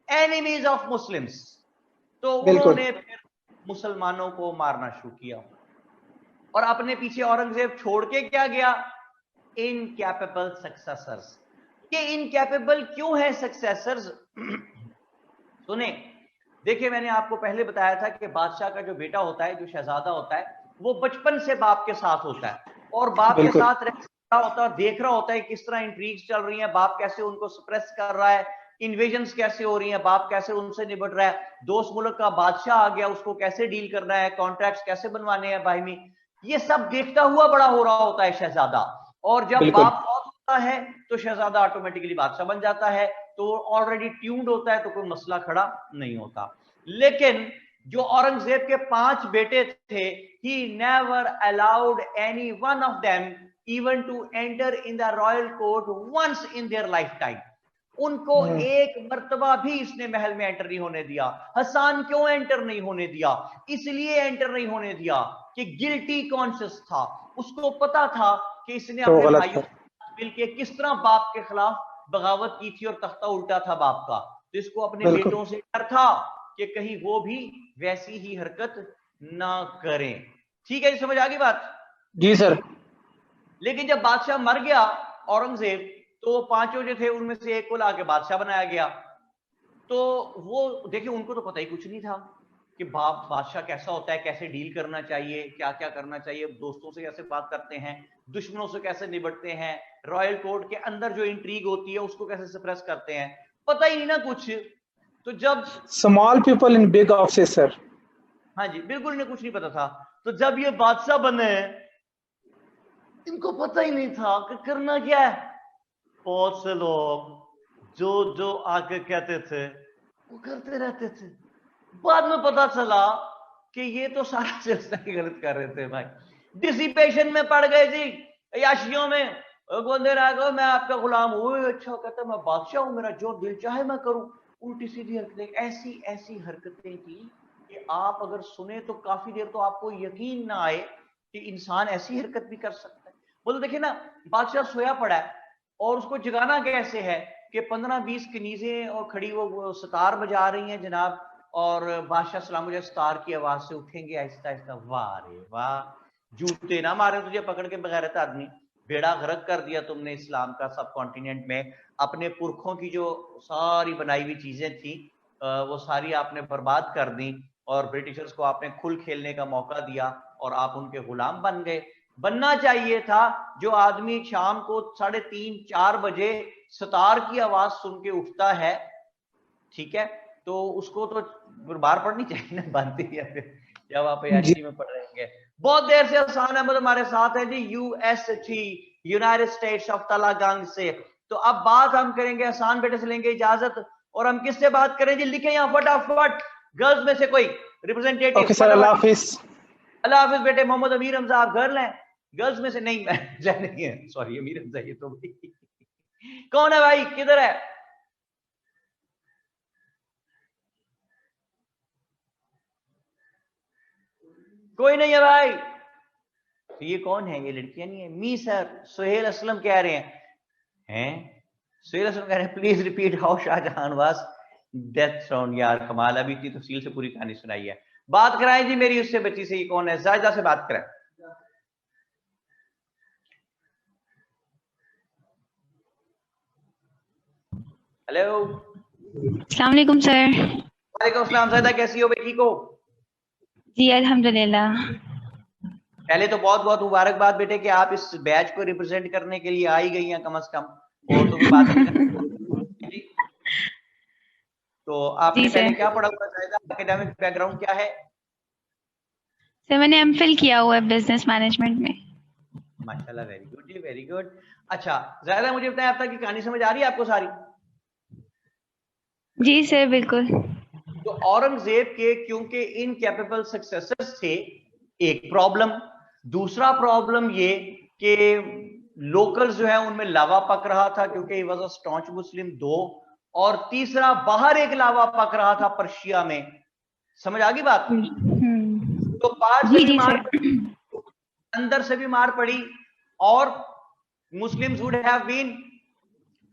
enemies of Muslims. तो उन्होंने फिर मुसलमानों को मारना शुरू किया, और अपने पीछे औरंगजेब छोड़ के क्या गया? Incapable successors. ये इनकैपेबल क्यों है सक्सेसर्स? सुने, देखिए मैंने आपको पहले बताया था कि बादशाह का जो बेटा होता है, जो शहजादा होता है, वो बचपन से बाप के साथ होता है, और बाप के साथ रह रहा होता है, देख रहा होता है किस तरह इंट्रीग्स चल रही हैं, बाप कैसे उनको सप्रेस कर रहा है, इन्वेजन्स कैसे हो रही हैं, बाप कैसे उनसे निपट रहा है, दोस्त मुल्क का बादशाह आ गया उसको कैसे डील करना है, कॉन्ट्रैक्ट्स कैसे बनवाने हैं बाहिमी, ये सब देखता हुआ बड़ा हो रहा होता है शहजादा। और जब बाप मौत होता है तो शहजादा ऑटोमेटिकली बादशाह बन जाता है, तो ऑलरेडी ट्यून्ड होता है, तो कोई मसला खड़ा नहीं होता। लेकिन जो औरंगजेब के 5 बेटे थे, he never allowed any one of them even to enter in the royal court once in their lifetime. उनको एक मर्तबा भी इसने महल में एंटर नहीं होने दिया। हसन क्यों एंटर नहीं होने दिया? इसलिए एंटर नहीं होने दिया कि गिल्टी कॉन्शियस था, उसको पता था कि इसने अपने भाइयों मिलके किस तरह बाप के खिलाफ बगावत की थी और तख्ता उल्टा था बाप का, तो इसको अपने बेटों से डर था कि कहीं वो भी वैसी ही हरकत ना करें। ठीक है जी, समझ आ गई बात? जी सर। लेकिन जब बादशाह मर गया औरंगजेब, तो 5 जो थे उनमें से एक को लाके बादशाह बनाया गया। तो वो देखिए, उनको तो पता ही कुछ नहीं था कि बादशाह कैसा होता है, कैसे डील करना चाहिए, क्या क्या करना चाहिए, दोस्तों से कैसे बात करते हैं, दुश्मनों से कैसे निपटते हैं, रॉयल कोर्ट के अंदर जो इंट्रीग होती है उसको कैसे सप्रेस करते हैं, पता ही नहीं ना कुछ। तो जब small people in big office sir. हाँ जी, बिल्कुल इन्हें कुछ नहीं पता था। तो जब ये बादशाह बने, इनको पता ही नहीं था कि करना क्या है। बहुत से लोग जो जो आके कहते थे वो करते रहते थे। बाद में पता चला कि ये तो सारा सिलसिला ही गलत कर रहे थे भाई। डिसिपेशन में पड़ गए जी, अयाशियों में। गोंदे राघव मैं आपका गुलाम हूँ, अच्छा कहता मैं बादशाह हूँ, मेरा जो दिल चाहे मैं करूं। उल्टी सीधी हरकतें, ऐसी ऐसी हरकतें की कि आप अगर सुने तो काफी देर तो आपको यकीन ना आए कि इंसान ऐसी हरकत भी कर सकता है। बोलो देखिए ना, बादशाह सोया पड़ा है और उसको जगाना कैसे है कि 15-20 कनीजें और खड़ी वो सितार बजा रही हैं जनाब, और बादशाह सलाम सितार की आवाज से उठेंगे आहिस्ता आहिस्ता। वाह रे वाह, जूते ना मारे तुझे पकड़ के बगैरत आदमी, बेड़ा गर्क कर दिया तुमने इस्लाम का सब कॉन्टिनेंट में। अपने पुरखों की जो सारी बनाई हुई चीजें थी वो सारी आपने बर्बाद कर दी, और ब्रिटिशर्स को आपने खुल खेलने का मौका दिया और आप उनके गुलाम बन गए। बनना चाहिए था जो आदमी शाम को 3:30-4 बजे सतार की आवाज सुन के उठता है, ठीक है, तो उसको तो बार पढ़नी चाहिए ना, बनती है फिर जब आप याशी में पढ़ रहे हैं। बहुत देर से हसान अहमद हमारे साथ है जी, UST, United States of Talagang से। तो अब बात हम करेंगे, हसान बेटे से लेंगे इजाजत, और हम किससे बात करें जी? लिखे यहाँ फटाफट, गर्ल्स में से कोई रिप्रेजेंटेटिव। ओके सर, अल्लाह हाफिज। अल्लाह हाफिज बेटे। मोहम्मद अमीर हमजा आप गर्ल हैं? गर्ल्स में से नहीं, नहीं है, सॉरी अमीर हमजा ये तो कौन है भाई, किधर है? कोई नहीं है भाई। तो ये कौन है? ये लड़कियां नहीं है। मी सर, सुहेल असलम कह रहे हैं सुहेल असलम कह रहे हैं please repeat how Shahjahan was death round. यार कमाल, अभी इतनी तफसील से पूरी कहानी सुनाई है। बात कराएं जी मेरी उससे बच्ची से, ये कौन है? जायदा से बात कराएं। हेलो, अस्सलाम वालेकुम सर। वालेकुम अस्सलाम। जायदा कैसी हो भाई, ठीक हो? जी अल्हम्दुलिल्लाह। पहले तो बहुत बहुत मुबारकबाद बेटे कि आप इस बैच को रिप्रेजेंट करने के लिए आ ही गई हैं कम से कम, और तो भी बात नहीं। तो आपने पहले क्या पढ़ा हुआ है? एकेडमिक बैकग्राउंड क्या है? सर मैंने एमफिल किया हुआ है बिजनेस मैनेजमेंट में। माशाल्लाह, वेरी गुड जी, वेरी गुड। अच्छा ज़ाहिदा, मुझे बताएं अब तक की कहानी समझ आ रही है आपको सारी? जी सर बिल्कुल। तो औरंगजेब के क्योंकि इनकैपेबल सक्सेसर्स थे, एक प्रॉब्लम। दूसरा प्रॉब्लम ये कि लोकल्स जो है उनमें लावा पक रहा था क्योंकि ही वाज अ स्टॉन्च मुस्लिम, 2। और तीसरा बाहर एक लावा पक रहा था पर्शिया में। समझ आ गई बात? तो बाहर से भी मार पड़ी, अंदर से भी मार पड़ी, और Muslims would have been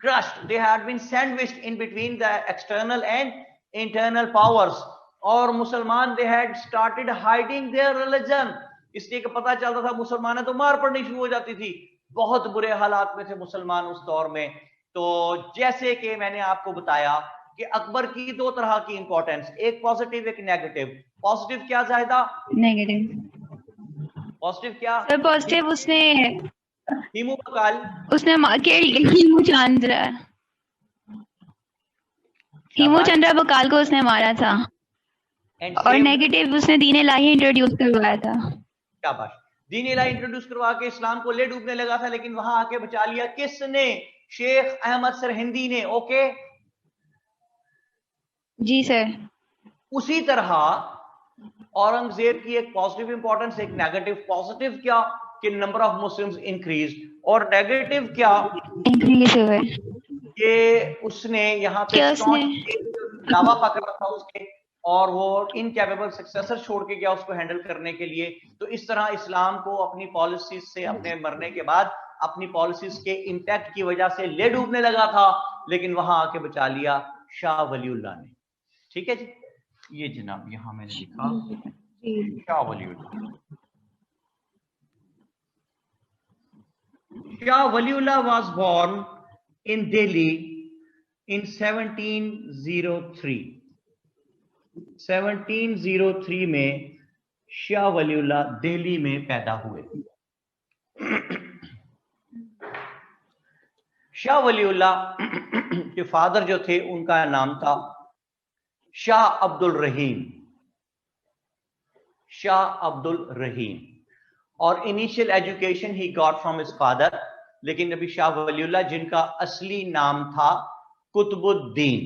crushed, they had been sandwiched in between the external and internal powers, और मुसलमान they had started hiding their religion, इसलिए कि पता चलता था मुसलमान है तो मार पड़नी शुरू हो जाती थी। बहुत बुरे हालात में थे मुसलमान उस दौर में। तो जैसे कि मैंने आपको बताया कि अकबर की 2 तरह की इंपॉर्टेंस, एक पॉजिटिव एक नेगेटिव। पॉजिटिव क्या जाहिदा? नेगेटिव। पॉजिटिव क्या? सर पॉजिटिव उसने हीमू बकाल, उसने हीमू चंद्रा बकाल को उसने मारा था। और नेगेटिव उसने दीन इलाही इंट्रोड्यूस करवाया था। शाबाश। दीन इलाही इंट्रोड्यूस करवा के इस्लाम को ले डूबने लगा था, लेकिन वहां आके बचा लिया किसने? शेख अहमद सरहिंदी ने। ओके जी सर। उसी तरह औरंगजेब की एक पॉजिटिव इंपॉर्टेंस, एक नेगेटिव। पॉजिटिव क्या कि नंबर ऑफ मुस्लिम्स इंक्रीज, और नेगेटिव क्या? इंक्रीज हुए कि उसने यहाँ पे दावा पकड़ा था उसके, और वो इनकैपेबल सक्सेसर छोड़ के गया उसको हैंडल करने के लिए। तो इस तरह इस्लाम को अपनी पॉलिसीज से, अपने मरने के बाद अपनी पॉलिसीज के इंपैक्ट की वजह से ले डूबने लगा था, लेकिन वहां आके बचा लिया शाह वलीउल्लाह ने। ठीक है जी, ये जनाब यहां मैंने लिखा Shah Waliullah. Shah Waliullah was born in Delhi in 1703। 1703 में शाह वलीउल्लाह दिल्ली में पैदा हुए। शाह वलीउल्लाह के फादर जो थे उनका नाम था शाह अब्दुल रहीम। शाह अब्दुल रहीम। और initial education he got from his father, लेकिन नबी शाह वलीउल्लाह जिनका असली नाम था कुतुबुद्दीन,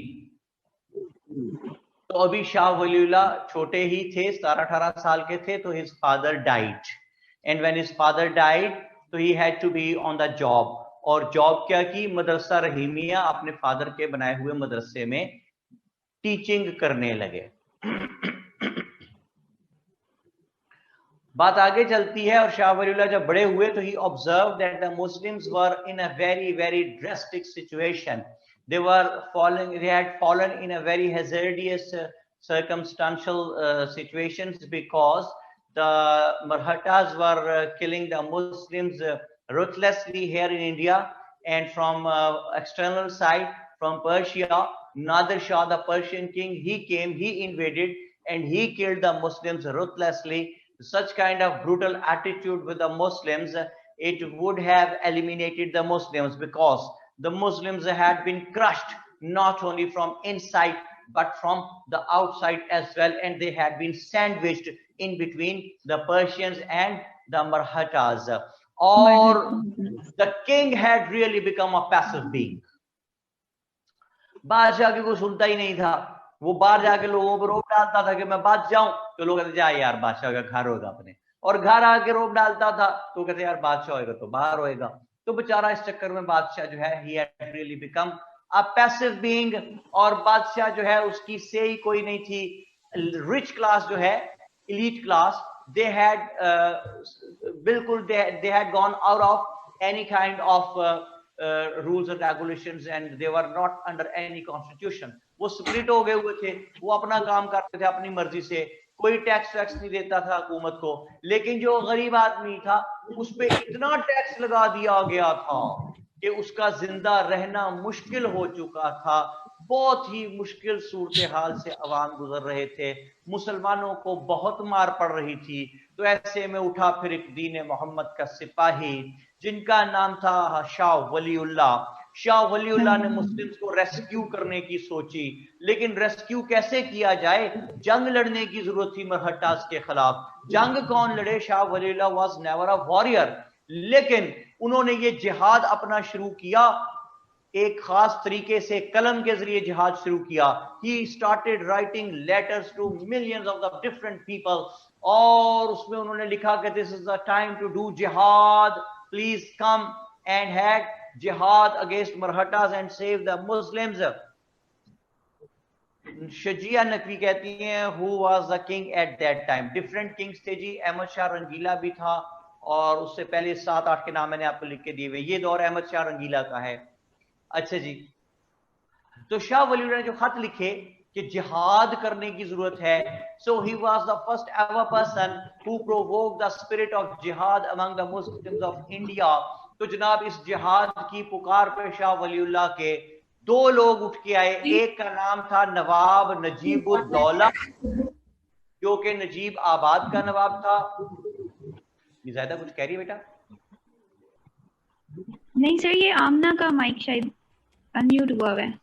तो अभी शाह वलीउल्लाह छोटे ही थे, 17-18 साल के थे, तो his father died, and when his father died तो he had to be on the job. और जॉब क्या की? मदरसा रहीमिया, अपने फादर के बनाए हुए मदरसे में टीचिंग करने लगे। बात आगे चलती है, और शाह वलीउल्लाह जब बड़े हुए तो he observe that the Muslims were in a very very drastic situation. They had fallen in a very hazardous circumstantial situations, because the Marathas were killing the Muslims ruthlessly here in India, and from external side, from Persia, Nadir Shah, the Persian king, he came, he invaded, and he killed the Muslims ruthlessly. such kind of brutal attitude with the Muslims, it would have eliminated the Muslims, because the Muslims had been crushed not only from inside but from the outside as well, and they had been sandwiched in between the Persians and the Marhatas, or the king had really become a passive being. बादशाह की कोई सुनता ही नहीं था, वो बाहर जाके लोगों पर रोब डालता था कि मैं बात जाऊं, तो लोग कहते जा यार बादशाह का घर होगा अपने, और घर आके रोब डालता था तो कहते यार बादशाह होएगा तो बाहर होएगा। तो बेचारा इस चक्कर में बादशाह जो है he had really become a passive being, और बादशाह जो है उसकी से ही कोई नहीं थी। रिच क्लास जो है, elite class, they had बिल्कुल they had gone out of any kind of rules and regulations, and they were not under any constitution. वो स्प्लिट हो गए हुए थे, वो अपना काम करते थे अपनी मर्जी से, कोई टैक्स वैक्स नहीं देता था हुकूमत को। लेकिन जो गरीब आदमी था उस पे इतना टैक्स लगा दिया गया था कि उसका जिंदा रहना मुश्किल हो चुका था। बहुत ही मुश्किल सूरत हाल से अवाम गुजर रहे थे, मुसलमानों को बहुत मार पड़ रही थी। तो ऐसे में उठा फिर एक दीन मोहम्मद का सिपाही जिनका नाम था शाह वलीउल्लाह। शाह वलीउल्लाह ने मुस्लिम्स को रेस्क्यू करने की सोची, लेकिन रेस्क्यू कैसे किया जाए, जंग लड़ने की जरूरत थी मरहट्टास के खिलाफ। जंग कौन लड़े, Shah Waliullah was never a warrior, लेकिन उन्होंने ये जिहाद अपना शुरू किया, एक खास तरीके से कलम के जरिए जिहाद शुरू किया। He started writing letters to millions of the different people, और उसमें उन्होंने लिखा कि this is the time to do जिहाद, please come and had jihad against Marhatas and save the Muslims. Shazia Naqvi कहती हैं who was the king at that time. Different kings थे जी, अहमद शाह रंगीला भी था, और उससे पहले 7-8 के नाम मैंने आपको लिख के दिए हुए, ये दौर अहमद शाह रंगीला का है। अच्छा जी, तो शाह वलीउल्लाह ने जो खत लिखे कि जिहाद करने की जरूरत है, so he was the first ever person who provoked the spirit of jihad among the Muslims of India. तो जनाब इस जिहाद की पुकार पे शाह वलीउल्लाह के 2 लोग उठ के आए। एक का नाम था नवाब नजीबुद्दौला, जो कि नजीब आबाद का नवाब था। ये ज्यादा कुछ कह रही है बेटा? नहीं सर, ये आमना का माइक शायद अनम्यूट हुआ है।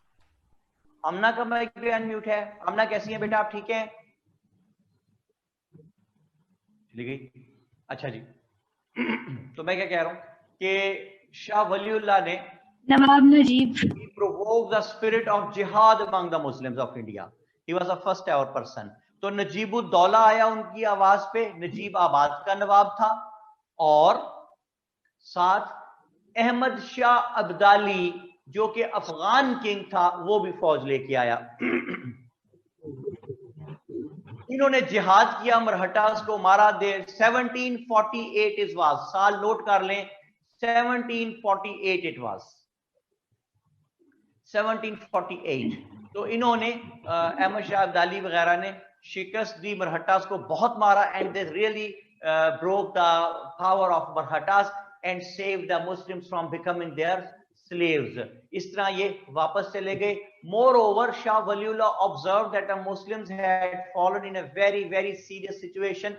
आमना का माइक भी अनम्यूट है। आमना कैसी है बेटा, आप ठीक है? चली गई। अच्छा जी, तो मैं क्या कह रहा हूं कि शाह वलीउल्लाह ने नवाब Najeeb provoked the spirit of jihad among the Muslims of India. He was the first ever person. तो नजीबुद्दौला आया उनकी आवाज पे, नजीब आबाद का नवाब था, और साथ अहमद शाह अब्दाली जो कि अफगान किंग था वो भी फौज लेके आया। इन्होंने जिहाद किया, मरहटास को मारा। दे 1748 इस वाज, साल नोट कर लें, 1748 इट वाज, 1748। तो इन्होंने अहमद शाह अब्दाली वगैरह ने शिकस्त दी, मरहटास को बहुत मारा, and they really broke the power of Marhattas and save the Muslims from becoming their slaves. इस तरह ये वापस चले गए। Moreover, Shah Waliullah observed that the Muslims had fallen in a very, very serious situation.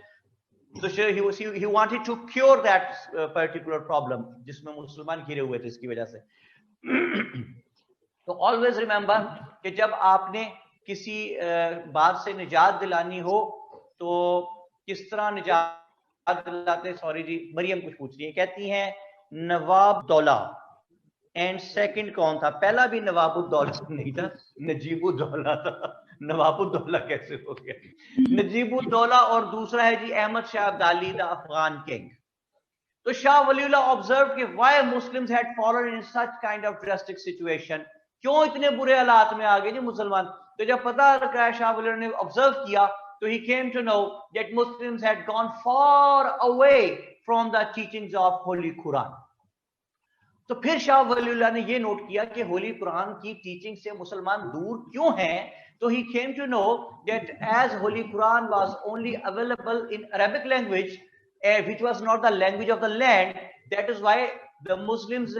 So he wanted to cure that particular problem, जिसमें मुसलमान घिरे हुए थे इसकी वजह से। तो always remember कि जब आपने किसी बात से निजात दिलानी हो तो किस तरह निजात दिलाते। सॉरी जी, मरियम कुछ पूछ रही है, कहती हैं नवाब दौला एंड सेकंड कौन था? पहला भी नवाबुद्दौला नहीं था, नजीबुद्दौला था। नवाबुद्दौला कैसे हो गया? नजीबुद्दौला, और दूसरा है जी अहमद शाह अब्दाली द अफगान किंग। तो शाह वलीउल्लाह ऑब्जर्व कि why Muslims had fallen in such kind of drastic situation, क्यों इतने बुरे हालात में आ गए जी मुसलमान। तो जब पता लगा, शाह वलीउल्लाह ने ऑब्जर्व किया, तो he came to know that Muslims had gone far away from the teachings of holy Quran. तो फिर शाह वलीउल्लाह ने ये नोट किया कि होली कुरान की टीचिंग से मुसलमान दूर क्यों हैं। तो he came to know that as Holy Quran was only available in Arabic language, which was not the language of the land, that is why the Muslims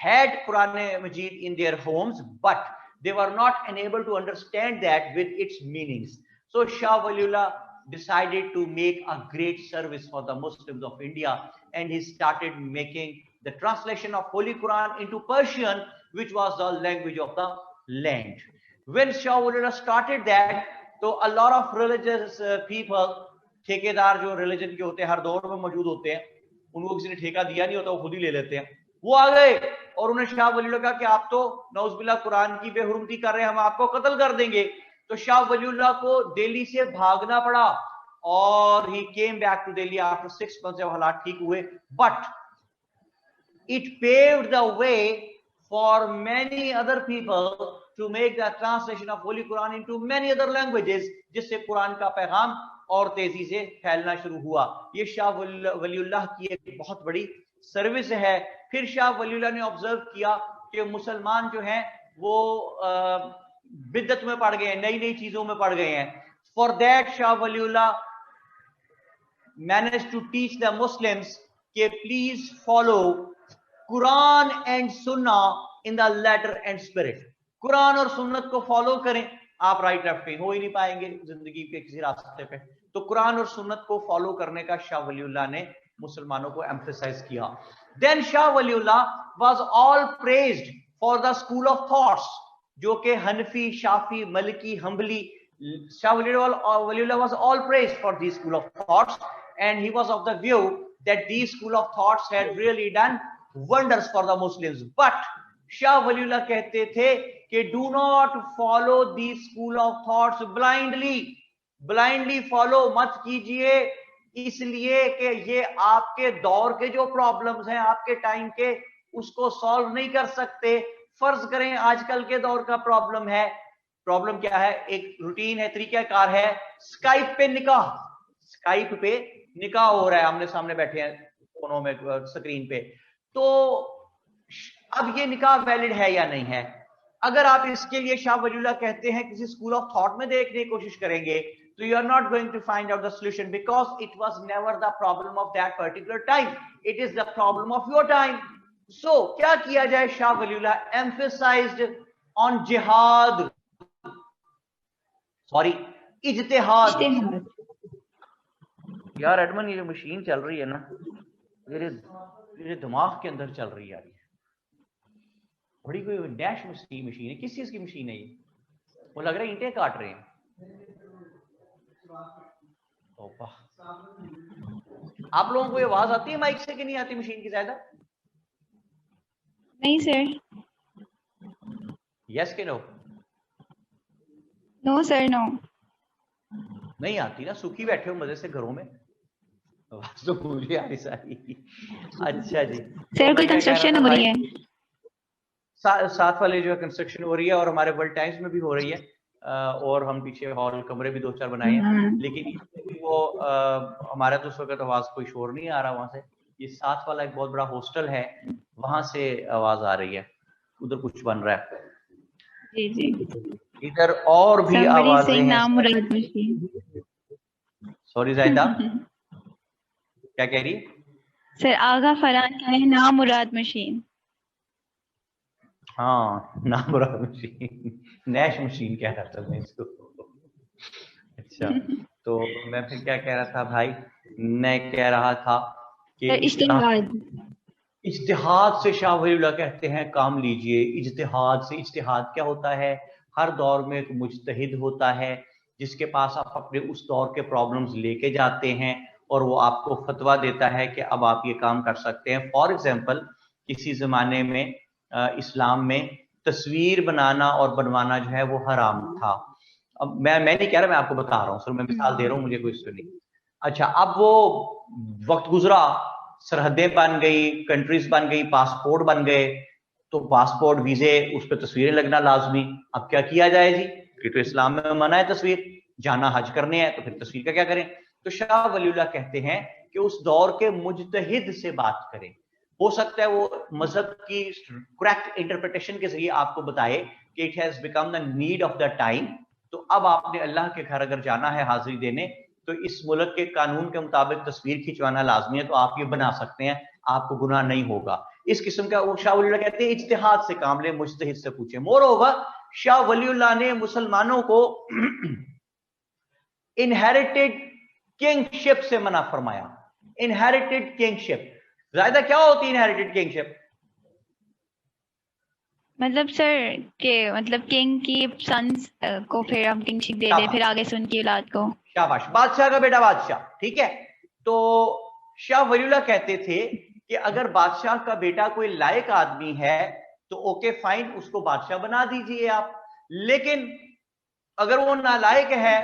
had Quran Majid in their homes, but they were not unable to understand that with its meanings. So Shah Waliullah decided to make a great service for the Muslims of India, and he started making the translation of Holy Quran into Persian, which was the language of the land. When Shah Waliullah started that, तो a lot of religious people, ठेकेदार जो रिलीजन के होते हैं हर दौर में मौजूद होते हैं, उनको किसी ने ठेका दिया नहीं होता, वो खुद ही ले लेते हैं, वो आ गए और उन्हें शाह वलीउल्लाह कहा कि आप तो नौजुबिल्लाह कुरान की बेहुरमती कर रहे हैं, हम आपको कत्ल कर देंगे। तो शाह वलीउल्लाह को दिल्ली से भागना पड़ा और he came back to Delhi after 6 months जब हालात ठीक हुए, but it paved the way for many other people to make the translation of Holy Quran into many other languages, जिससे कुरान का पैगाम और तेजी से फैलना शुरू हुआ। ये शाह वलीउल्लाह की एक बहुत बड़ी सर्विस है। फिर शाह वलीउल्लाह ने ऑब्जर्व किया कि मुसलमान जो हैं वो बिदअत में पड़ गए हैं, नई नई चीजों में पड़ गए हैं। For that Shah Waliullah manage to teach the Muslims कि please follow Quran and Sunnah in the letter and spirit. Quran और सुन्नत को फॉलो करें, आप राइट लेफ्ट कहीं हो ही नहीं पाएंगे जिंदगी के किसी रास्ते पे। तो कुरान और सुन्नत को फॉलो करने का शाह वलीउल्लाह ने मुसलमानों को एम्फसाइज किया। Then Shah Waliullah was all praised for the school of thoughts, जो कि Hanafi, Shafi, Maliki, Hanbali. Shah Waliullah was all praised for the school of thoughts and he was of the view that the school of thoughts had really done wonders for the Muslims. But Shah Waliullah कहते थे कि do not follow the school of thoughts blindly follow मत कीजिए, इसलिए कि ये आपके दौर के जो प्रॉब्लम्स हैं आपके टाइम के, उसको सॉल्व नहीं कर सकते। फर्ज करें आजकल के दौर का प्रॉब्लम है, प्रॉब्लम क्या है, एक रूटीन है, तरीकाकार है, स्काइप पे निकाह हो रहा है, आमने सामने बैठे हैं फोनों में, स्क्रीन पे। तो अब ये निकाह वैलिड है या नहीं है? अगर आप इसके लिए शाह वलीउल्लाह कहते हैं किसी स्कूल ऑफ थॉट में देखने की कोशिश करेंगे, तो you are not going to find out the solution, because it was never the problem of that particular time, it is the problem of your time. So क्या किया जाए? शाह वलीउल्लाह एम्फसाइज्ड ऑन जिहाद, सॉरी इज्तिहाद। यार एडमन, ये जो मशीन चल रही है ना, मेरे दिमाग के अंदर चल रही है यार, बड़ी कोई डैश मशीन है। किस चीज की मशीन है ये? वो लग रहा है ईंटें काट रहे हैं। आप लोगों को ये आवाज आती है माइक से कि नहीं आती मशीन की? ज्यादा नहीं सर। यस के नो? नो सर, नो नहीं आती ना, सुखी बैठे हो मजे से घरों में, आवाज तो मुझे आ रही सारी। अच्छा जी सर, कोई कंस्ट्रक्शन हो रही है? साथ वाले जो है कंस्ट्रक्शन हो रही है और हमारे वर्ल्ड टाइम्स में भी हो रही है, और हम पीछे हॉल कमरे भी 2-4 बनाए हैं, लेकिन वो हमारा तो उस वक्त आवाज कोई शोर नहीं आ रहा वहां से। ये साथ वाला एक बहुत बड़ा हॉस्टल है, वहां से आवाज आ रही है, उधर कुछ बन रहा है। जी जी, इधर और भी आवाजें हैं। सॉरी जायदा, क्या कह रही है? सर आगा फरहान का है नामुराद मशीन। हाँ, नामुराद मशीन, नैश मशीन कह रहा था मैं इसको। अच्छा, तो मैं फिर क्या कह रहा था भाई? मैं कह रहा था कि इज्तिहाद से शाह वलीउल्लाह कहते हैं काम लीजिए। इज्तिहाद से, इज्तिहाद क्या होता है? हर दौर में एक मुज्तहिद होता है जिसके पास आप अपने उस दौर के प्रॉब्लम्स लेके जाते हैं और वो आपको फतवा देता है कि अब आप ये काम कर सकते हैं। फॉर एग्जाम्पल, किसी जमाने में इस्लाम में तस्वीर बनाना और बनवाना जो है वो हराम था। अब मैं नहीं कह रहा, मैं आपको बता रहा हूँ, सिर्फ मैं मिसाल दे रहा हूँ, मुझे कोई इससे नहीं। अच्छा, अब वो वक्त गुजरा, सरहदें बन गई, कंट्रीज बन गई, पासपोर्ट बन गए, तो पासपोर्ट, वीजे, उस पर तस्वीरें लगना लाजमी। अब क्या किया जाए जी? कि तो इस्लाम में मना है तस्वीर, जाना हज करने हैं तो फिर तस्वीर का क्या करें? तो शाह वलीउल्लाह कहते हैं कि उस दौर के मुज्तहिद से बात करें। हो सकता है वो मजहब की करेक्ट इंटरप्रिटेशन के जरिए आपको बताए कि it has become the need of the time. तो अब आपने अल्लाह के घर अगर जाना है हाजिरी देने, तो इस मुल्क के कानून के मुताबिक तस्वीर खिंचवाना लाजमी है, तो आप ये बना सकते हैं, आपको गुनाह नहीं होगा। इस किस्म का वो शाह वलीउल्लाह कहते हैं इज्तिहाद से काम ले, मुज्तहिद से पूछे। मोर ओवर, शाह वलीउल्लाह ने मुसलमानों को इनहेरिटेड किंगशिप से मना फरमाया। इनहेरिटेड किंगशिप, ज़ाहिदा क्या होती है इनहेरिटेड किंगशिप? मतलब सर के मतलब किंग की सन्स को फिर हम किंगशिप दे दे, फिर आगे से उनकी औलाद को। शाबाश, बादशाह का बेटा बादशाह, ठीक है। तो शाह वलीउल्लाह कहते थे कि अगर बादशाह का बेटा कोई लायक आदमी है तो ओके फाइन, उसको बादशाह बना दीजिए आप, लेकिन अगर वो नालायक है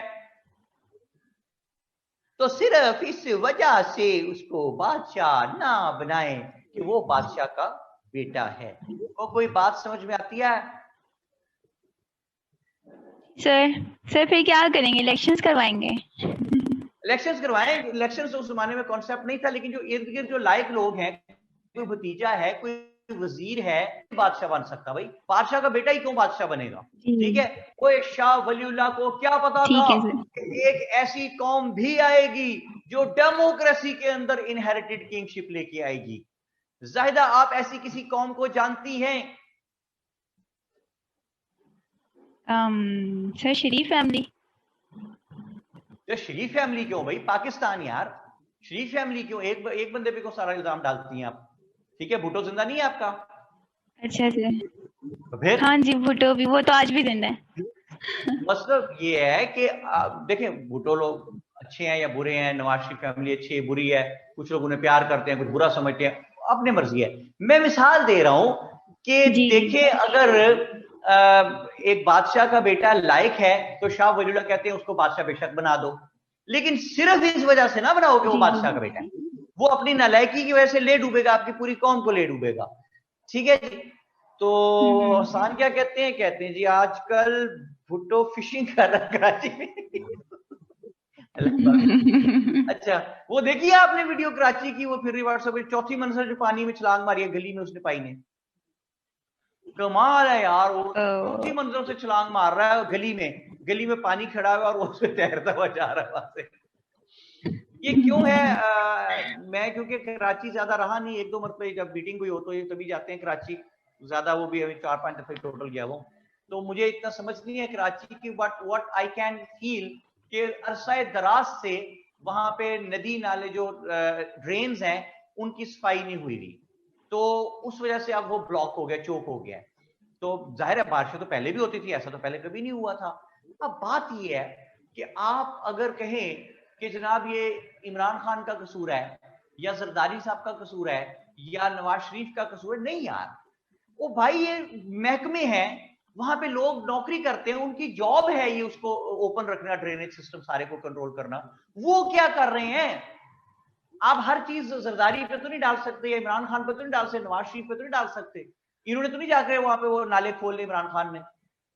तो सिर्फ इस वजह से उसको बादशाह ना बनाए कि वो बादशाह का बेटा है। तो कोई बात समझ में आती है? सर फिर क्या करेंगे? इलेक्शंस करवाएंगे? इलेक्शंस करवाएं। इलेक्शंस उस जमाने में कॉन्सेप्ट नहीं था, लेकिन जो इर्द गिर्द जो लायक लोग हैं, कोई भतीजा है, कोई वजीर है, बादशाह बन सकता। भाई बादशाह का बेटा ही क्यों बादशाह बनेगा? ठीक है। वो शाह वलीउल्लाह को क्या पता था कि एक ऐसी कौम भी आएगी जो डेमोक्रेसी के अंदर इनहेरिटेड किंगशिप लेके आएगी। जाहिदा आप ऐसी किसी कौम को जानती हैं? सर शरीफ फैमिली। तो शरीफ फैमिली क्यों भाई? पाकिस्तान यार, शरीफ फैमिली क्यों? एक बंदे पे को सारा इल्जाम डालती हैं आप। ठीक है, भुट्टो जिंदा नहीं है आपका? अच्छा सर। तो फिर हाँ जी, भुट्टो भी, वो तो आज भी जिंदा है। मतलब ये है कि देखें, भुट्टो लोग अच्छे हैं या बुरे हैं, नवाज शरीफ फैमिली अच्छी है बुरी है, कुछ लोग उन्हें प्यार करते हैं, कुछ बुरा समझते हैं, अपनी मर्जी है। मैं मिसाल दे रहा हूं कि देखिए, अगर एक बादशाह का बेटा लायक है तो शाह वलीउल्लाह कहते हैं उसको बादशाह बेशक बना दो, लेकिन सिर्फ इस वजह से ना बनाओ कि वो बादशाह का बेटा है। वो अपनी नालायकी की वजह से ले डूबेगा, आपकी पूरी कौम को ले डूबेगा। ठीक है जी। तो हसान क्या कहते हैं? कहते हैं जी आजकल भुट्टो फिशिंग कर रहा है कराची में। अच्छा, वो देखिए आपने वीडियो कराची की, वो फिर रिवर्स हो गई, चौथी मंजिल जो पानी में छलांग मारी है गली में उसने पाई ने। कमाल है यार, वो चौथी मंजिल से छलांग मार रहा है गली में पानी खड़ा है और वो उससे तैरता हुआ जा रहा है वहां से। ये क्यों है? मैं क्योंकि कराची ज्यादा रहा नहीं, एक दो मरतबे जब मीटिंग हुई हो तो ये तभी जाते हैं कराची, ज्यादा वो भी अभी 4-5 दफे टोटल गया वो, तो मुझे इतना समझ नहीं है कराची की। But what I can feel कि अरसा दराज से वहां पे नदी नाले जो ड्रेन्स हैं उनकी सफाई नहीं हुई थी, तो उस वजह से अब वो ब्लॉक हो गया, चोक हो गया। तो जाहिर है बारिशें तो पहले भी होती थी, ऐसा तो पहले कभी नहीं हुआ था। अब बात ये है कि आप अगर कहें कि जनाब ये इमरान खान का कसूर है या जरदारी साहब का कसूर है या नवाज शरीफ का कसूर है, नहीं यार, वो भाई ये महकमे हैं, वहां पे लोग नौकरी करते हैं, उनकी जॉब है ये उसको ओपन रखना, ड्रेनेज सिस्टम सारे को कंट्रोल करना। वो क्या कर रहे हैं? आप हर चीज जरदारी पे तो नहीं डाल सकते, या इमरान खान पे तो नहीं डाल सकते, नवाज शरीफ पे तो नहीं डाल सकते। इन्होंने तो नहीं जाकर वहां पे वो नाले खोले इमरान खान ने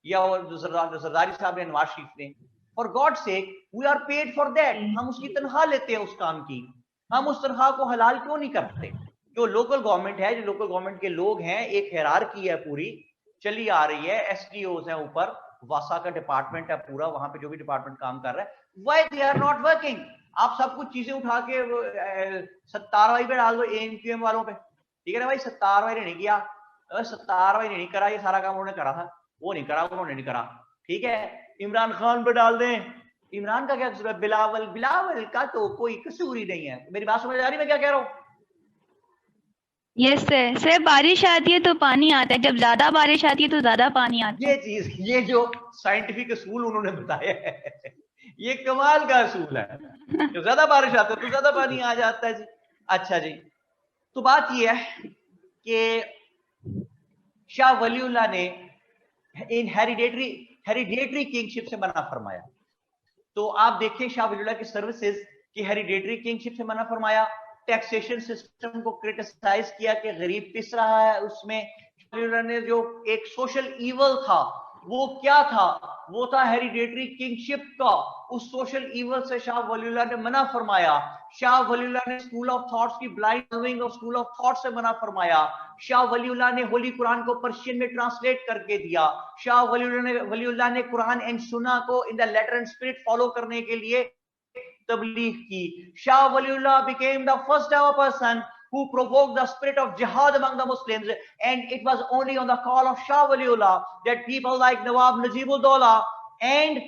या वो जरदारी साहब ने, नवाज शरीफ ने। For God sake, we are paid for that. हम उसकी तनख्वाह लेते हैं उस काम की, हम उस तनख्वाह को हलाल क्यों नहीं करते? जो लोकल गवर्नमेंट है, जो लोकल गवर्नमेंट के लोग हैं, एक हायरार्की है पूरी चली आ रही है, एसडीओज हैं ऊपर, वासा का डिपार्टमेंट है पूरा, वहां पे जो भी डिपार्टमेंट काम कर रहा है, why they are not working? आप सब कुछ चीजें उठा के सत्तार भाई पे डाल दो, एएमक्यूएम वालों पे। ठीक है ना भाई, सत्तार भाई ने नहीं किया, सत्तार भाई ने नहीं करा, ये सारा काम उन्होंने करा था, वो नहीं करा, उन्होंने नहीं करा। ठीक है, इमरान खान पे डाल दें, इमरान का क्या कसूर है? बिलावल का तो कोई कसूर ही नहीं है। मेरी बात समझ आ रही, मैं क्या कह रहा हूँ? Yes sir. सर बारिश आती है तो पानी आता है, जब ज्यादा बारिश आती है तो ज्यादा पानी आता है। ये चीज, ये जो साइंटिफिक असूल उन्होंने बताया है, ये कमाल का असूल है। जब ज्यादा बारिश आती है तो ज्यादा पानी आ जाता है जी। अच्छा जी, तो बात ये है कि शाह वलीउल्लाह ने इन हेरिडेटरी किंगशिप से मना फरमाया। तो आप देखें शाह वलीउल्लाह की सर्विसेज की हेरिडेटरी किंगशिप से मना फरमाया, टैक्सेशन सिस्टम को क्रिटिसाइज किया कि गरीब पिस रहा है उसमें। शाह वलीउल्लाह ने जो एक सोशल ईवल था वो क्या था? वो था हेरिडेटरी किंगशिप का। उस सोशल ईवल से शाह वलीउल्लाह ने मना फरमाया। शाह वलीउल्लाह ने स्कूल ऑफ थॉट्स की ब्लाइंड फॉलोइंग और स्कूल ऑफ थॉट से मना फरमाया। शाह वलीउल्लाह ने होली कुरान को पर्शियन में ट्रांसलेट करके दिया। शाह वलीउल्लाह ने कुरान एंड सुन्ना को in the letter and spirit follow करने के लिए तबलीग की। Shah Waliullah became the first ever person who provoked the spirit of jihad among the Muslims, and it was only on the call of Shah Waliullah that people like Nawab Najibullah and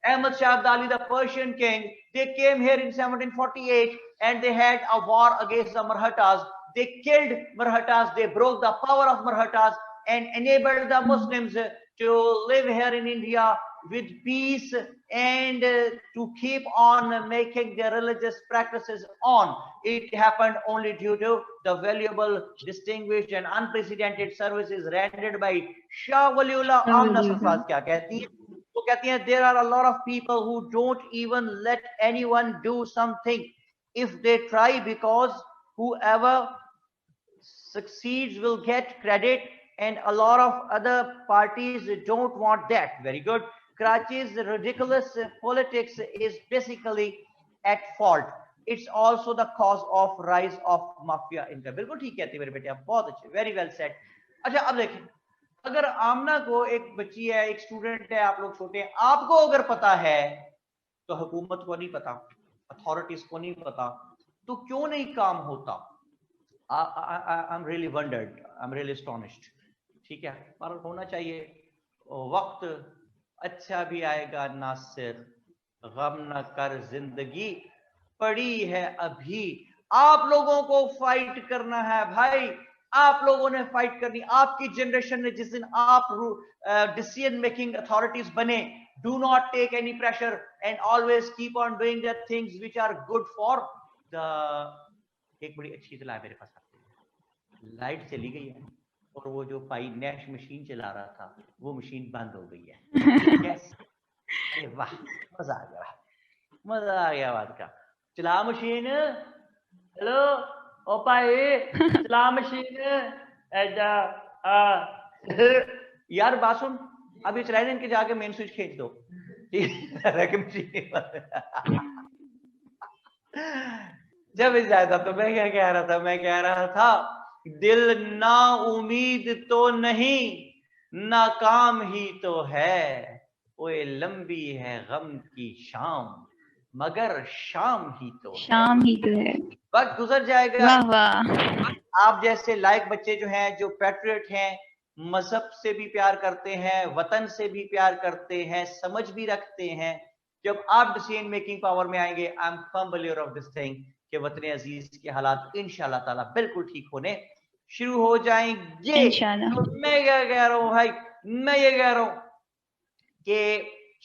Ahmad Shah Abdali, the Persian king, they came here in 1748 and they had a war against the Marathas. They killed Marathas, they broke the power of Marathas and enabled the Muslims to live here in India with peace and to keep on making their religious practices on. It happened only due to the valuable, distinguished and unprecedented services rendered by Shah Waliullah. Amna Safaz kya कहती है? वो कहती हैं there are a lot of people who don't even let anyone do something if they try, because whoever succeeds will get credit and a lot of other parties don't want that. Very good. Karachi's ridiculous politics is basically at fault. It's also the cause of rise of mafia income. बिल्कुल ठीक कहते हैं मेरे बेटे आप, बहुत अच्छे, very well said. अच्छा अब देखें, अगर आमना को एक बच्ची है, एक स्टूडेंट है, आप लोग छोटे हैं, आपको अगर पता है तो हुकूमत को नहीं पता, अथॉरिटीज को नहीं पता, तो क्यों नहीं काम होता? I'm really wondered, I'm really astonished. ठीक है, पर होना चाहिए. वक्त अच्छा भी आएगा नासिर, गम न कर, जिंदगी पड़ी है अभी. आप लोगों को फाइट करना है भाई, आप लोगों ने फाइट करनी. आपकी जनरेशन ने, जिस दिन आप डिसीजन मेकिंग अथॉरिटीज बने, do not take any pressure and always keep on doing the things which are good for the. एक बड़ी अच्छी इत्तला है मेरे पास आती है, लाइट चली गई है और वो जो भाई नैश मशीन चला रहा था वो मशीन बंद हो गई है. यस, अरे वाह, मजा आ गया, मजा आ गया बात का. चला मशीन, हेलो ओ भाई, चला मशीन. यार बात सुन, अभी चलाए ना, इनके जाके मेन स्विच खींच दो. जब इस जाए था तो मैं क्या कह रहा था, मैं कह रहा था दिल ना उम्मीद तो नहीं, नाकाम ही तो है. ओए लंबी है गम की शाम, मगर शाम ही तो है. वक्त गुजर जाएगा. वाह वाह. आप जैसे लायक बच्चे जो हैं, जो पैट्रियट हैं, मजहब से भी प्यार करते हैं, वतन से भी प्यार करते हैं, समझ भी रखते हैं, जब आप डिसीजन मेकिंग पावर में आएंगे, I am firm believer of this thing कि वतन अजीज के हालात इंशाल्लाह ताला बिल्कुल ठीक होने शुरू हो जाएंगे. तो मैं क्या कह रहा हूं भाई, मैं ये कह रहा हूं कि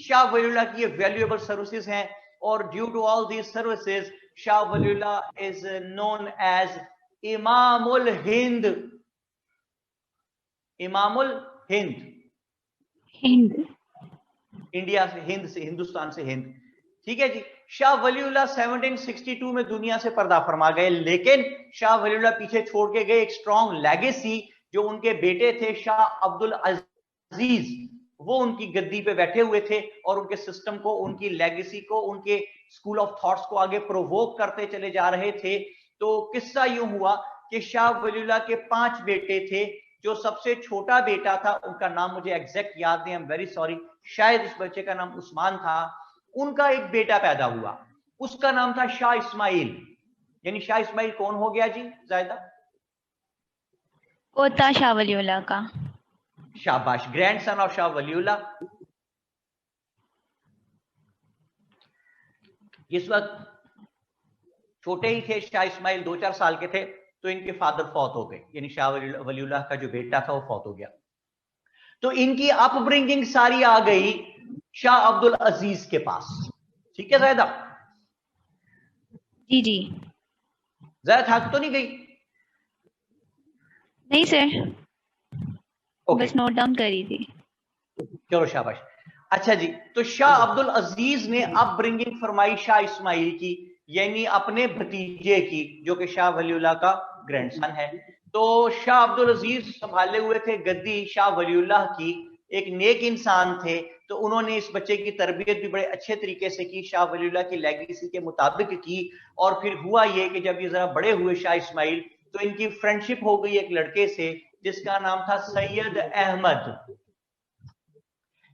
शाह वलीउल्लाह की ये वैल्यूएबल सर्विसेज हैं, और due to all these services Shah Waliullah is known as Imamul Hind. Imamul Hind, India से हिंद, से हिंदुस्तान से हिंद. ठीक है जी. शाह वलीउल्लाह 1762 में दुनिया से पर्दा फरमा गए, लेकिन शाह वलीउल्लाह पीछे छोड़ के गए एक स्ट्रॉन्ग लेगेसी. जो उनके बेटे थे शाह अब्दुल अजीज, वो उनकी गद्दी पे बैठे हुए थे और उनके सिस्टम को, उनकी लेगेसी को, उनके स्कूल ऑफ थॉट्स को आगे प्रोवोक करते चले जा रहे थे. तो किस्सा यूं हुआ कि शाह वलीउल्लाह के 5 बेटे थे. जो सबसे छोटा बेटा था, उनका नाम मुझे एग्जैक्ट याद नहीं, आई एम वेरी सॉरी, शायद उस बच्चे का नाम उस्मान था. उनका एक बेटा पैदा हुआ, उसका नाम था शाह इस्माइल. यानी शाह इस्माइल कौन हो गया जी जायदा? पोता शाह वलीउल्लाह का. शाबाश, ग्रैंडसन ऑफ शाह वलीउल्लाह. इस वक्त छोटे ही थे शाह इस्माइल, 2-4 साल के थे, तो इनके फादर फौत हो गए. यानी शाह वलीउल्लाह का जो बेटा था वो फौत हो गया. तो इनकी अपब्रिंगिंग सारी आ गई शाह अब्दुल अजीज के पास. ठीक है जायदा? जी जी. जायदा थक तो नहीं गई? नहीं सर, बस नोट डाउन करी थी. चलो शाबाश. अच्छा जी, तो शाह अब्दुल अजीज ने अपब्रिंगिंग फरमाई शाह इस्माइल की, यानी अपने भतीजे की, जो कि शाह वलीउल्लाह का ग्रैंडसन है. तो शाह अब्दुल अजीज संभाले हुए थे गद्दी शाह वलीउल्लाह की, एक नेक इंसान थे. तो उन्होंने इस बच्चे की तरबियत भी बड़े अच्छे तरीके से की, शाह वलीउल्लाह की लेगेसी के मुताबिक की. और फिर हुआ ये कि जब ये जरा बड़े हुए शाह इस्माइल, तो इनकी फ्रेंडशिप हो गई एक लड़के से जिसका नाम था सैयद अहमद.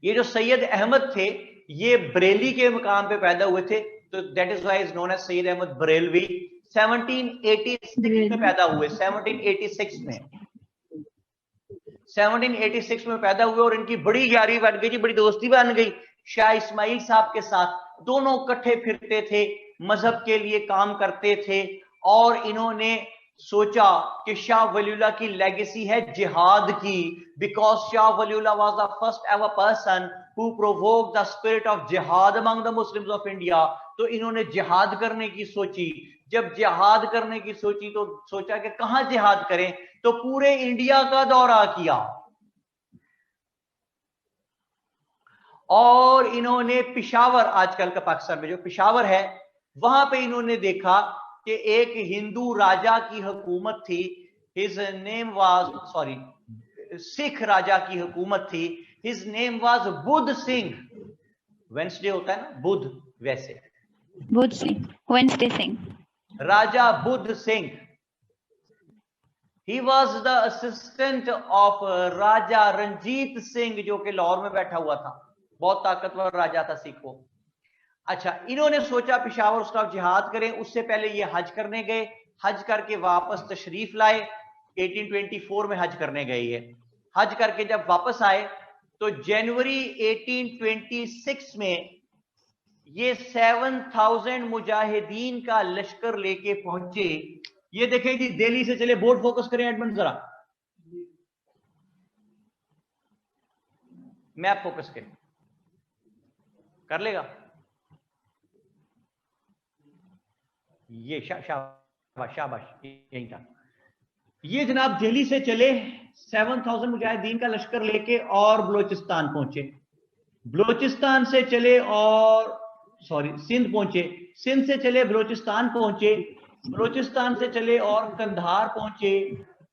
ये जो सैयद अहमद थे, ये बरेली के मकाम पे पैदा हुए थे, तो that is why is known as Syed Ahmad Barelvi. 1786 में पैदा हुए, 1786 में 1786 में पैदा हुए, और इनकी बड़ी यारी बन गई जी, बड़ी दोस्ती बन गई शाह इस्माइल साहब के साथ, दोनों इकट्ठे फिरते थे, मजहब के लिए काम करते थे, और इन्होंने सोचा कि शाह वलीउल्लाह की लेगेसी है जिहाद की, because Shah Waliullah was the first ever person who provoked the spirit of जिहाद among the Muslims of India. तो इन्होंने जिहाद करने की सोची। जब जिहाद करने की सोची तो सोचा कि कहां जिहाद करें, तो पूरे इंडिया का दौरा किया, और इन्होंने पिशावर, आजकल का पाकिस्तान में जो पिशावर है, वहां पे इन्होंने देखा कि एक हिंदू राजा की हुकूमत थी, his name was, sorry, Sikh राजा की हुकूमत थी, his name was Budh Singh. Wednesday होता है ना, बुद्ध, वैसे Budh Singh, Wednesday Singh, Raja Budh Singh. He was the assistant of Raja Ranjit Singh, जो कि लाहौर में बैठा हुआ था, बहुत ताकतवर राजा था सिख वो। अच्छा, इन्होंने सोचा पिशावर उसका जिहाद करें। उससे पहले ये हज करने गए, हज करके वापस तशरीफ लाए, 1824 में हज करने गए। ये हज करके जब वापस आए तो जनवरी 1826 में ये 7000 मुजाहिदीन का लश्कर लेके पहुंचे। ये देखें जी, दिल्ली से चले, बोर्ड फोकस करें एडमंड जरा, मैप फोकस करें, कर लेगा ये, शाबाश शाबाश, यही था। ये जनाब दिल्ली से चले 7000 मुजाहिदीन का लश्कर लेके और बलोचिस्तान पहुंचे। बलोचिस्तान से चले और सॉरी सिंध पहुंचे, सिंध से चले बलोचिस्तान पहुंचे, बलोचिस्तान से चले और कंधार पहुंचे,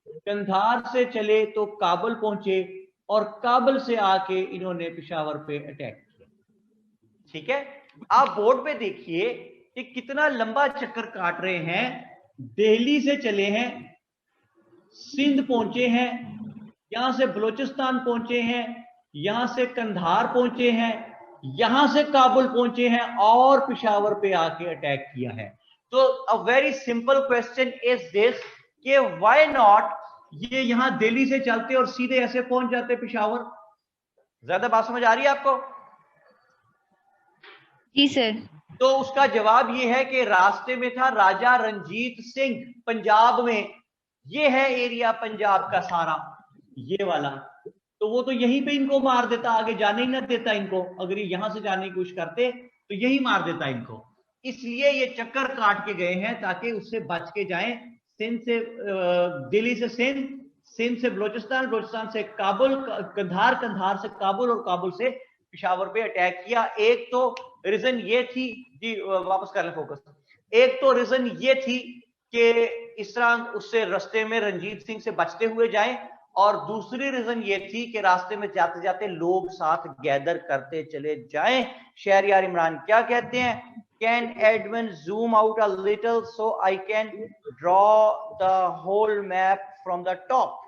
कंधार से चले तो काबुल पहुंचे, और काबुल से आके इन्होंने पेशावर पे अटैक किया। ठीक है, आप बोर्ड पे देखिए कि कितना लंबा चक्कर काट रहे हैं। दिल्ली से चले हैं, सिंध पहुंचे हैं, यहां से बलोचिस्तान पहुंचे हैं, यहां से कंधार पहुंचे हैं, यहां से काबुल पहुंचे हैं, और पेशावर पे आके अटैक किया है। तो a very simple question is this कि व्हाई नॉट ये यहां दिल्ली से चलते और सीधे ऐसे पहुंच जाते पेशावर। ज्यादा बात समझ आ रही है आपको? जी सर। तो उसका जवाब ये है कि रास्ते में था राजा रंजीत सिंह, पंजाब में, ये है एरिया पंजाब का सारा, ये वाला। तो वो तो यहीं पे इनको मार देता, आगे जाने ही ना देता इनको। अगर ये यहां से जाने की कोशिश करते तो यही मार देता इनको। इसलिए ये चक्कर काट के गए हैं ताकि उससे बच के जाएं। सिंध से दिल्ली से सिंध, सिंध से बलोचिस्तान, बलोचिस्तान से काबुल, कंधार, कंधार से काबुल, और काबुल से पेशावर पे अटैक किया। एक तो रीजन ये थी जी, वापस कर लें फोकस, एक तो रीजन ये थी कि इस तरह उससे रास्ते में रंजीत सिंह से बचते हुए जाएं, और दूसरी रीजन ये थी कि रास्ते में जाते जाते लोग साथ गैदर करते चले जाएं। शहरयार इमरान क्या कहते हैं? Can Edmund zoom out a little so I can draw the whole map from the top.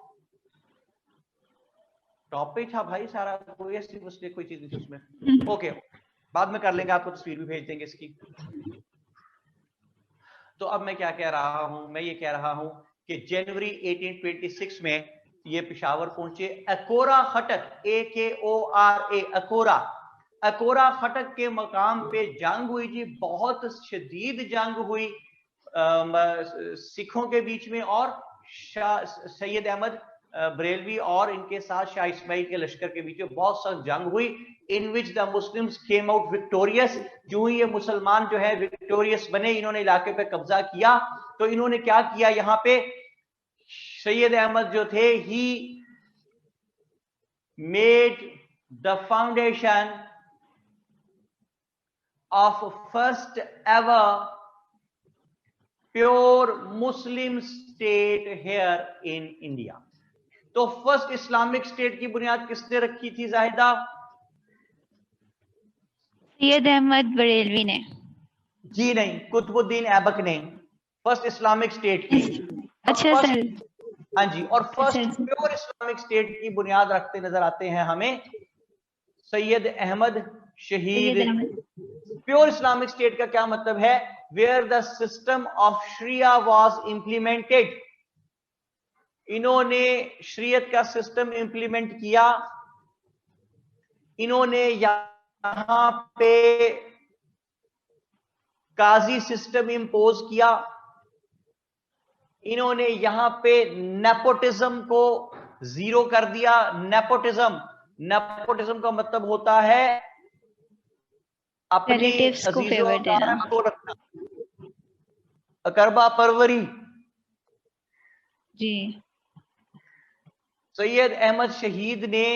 Top पे था भाई सारा, कोई ऐसी मुझे कोई चीज नहीं थी उसमें। ओके, बाद में कर लेंगे, आपको तस्वीर भी भेज देंगे इसकी। तो अब मैं क्या कह रहा हूं? मैं ये कह रहा हूं कि जनवरी 1826 में ये पेशावर पहुंचे। अकोरा खटक, AKORA, अकोरा, अकोरा खटक के मकाम पे जंग हुई जी, बहुत शदीद जंग हुई सिखों के बीच में और सैयद अहमद बरेलवी और इनके साथ शाह इस्माइल के लश्कर के बीच में बहुत सख्त जंग हुई, in which the Muslims came out victorious. जो ही ये मुसलमान जो है विक्टोरियस बने, इन्होंने इलाके पे कब्जा किया। तो इन्होंने क्या किया, यहाँ पे सैयद अहमद जो थे, he made the foundation of first ever pure Muslim state here in India. तो फर्स्ट इस्लामिक स्टेट की बुनियाद किसने रखी थी जाहिदा? सैयद अहमद बरेलवी ने। जी नहीं, कुतुबुद्दीन ऐबक ने फर्स्ट इस्लामिक स्टेट की। अच्छा सर। हाँ जी, और फर्स्ट प्योर इस्लामिक स्टेट की बुनियाद रखते नजर आते हैं हमें सैयद अहमद शहीद। प्योर इस्लामिक स्टेट का क्या मतलब है? Where the system of sharia was implemented. इन्होंने शरीयत का सिस्टम इंप्लीमेंट किया। इन्होंने यहां पे काजी सिस्टम इंपोज किया, इन्होंने यहां पे नेपोटिज्म को जीरो कर दिया। नेपोटिज्म का मतलब होता है अपनी अजीजों को रखना, अकरबा परवरी। जी। सैयद अहमद शहीद ने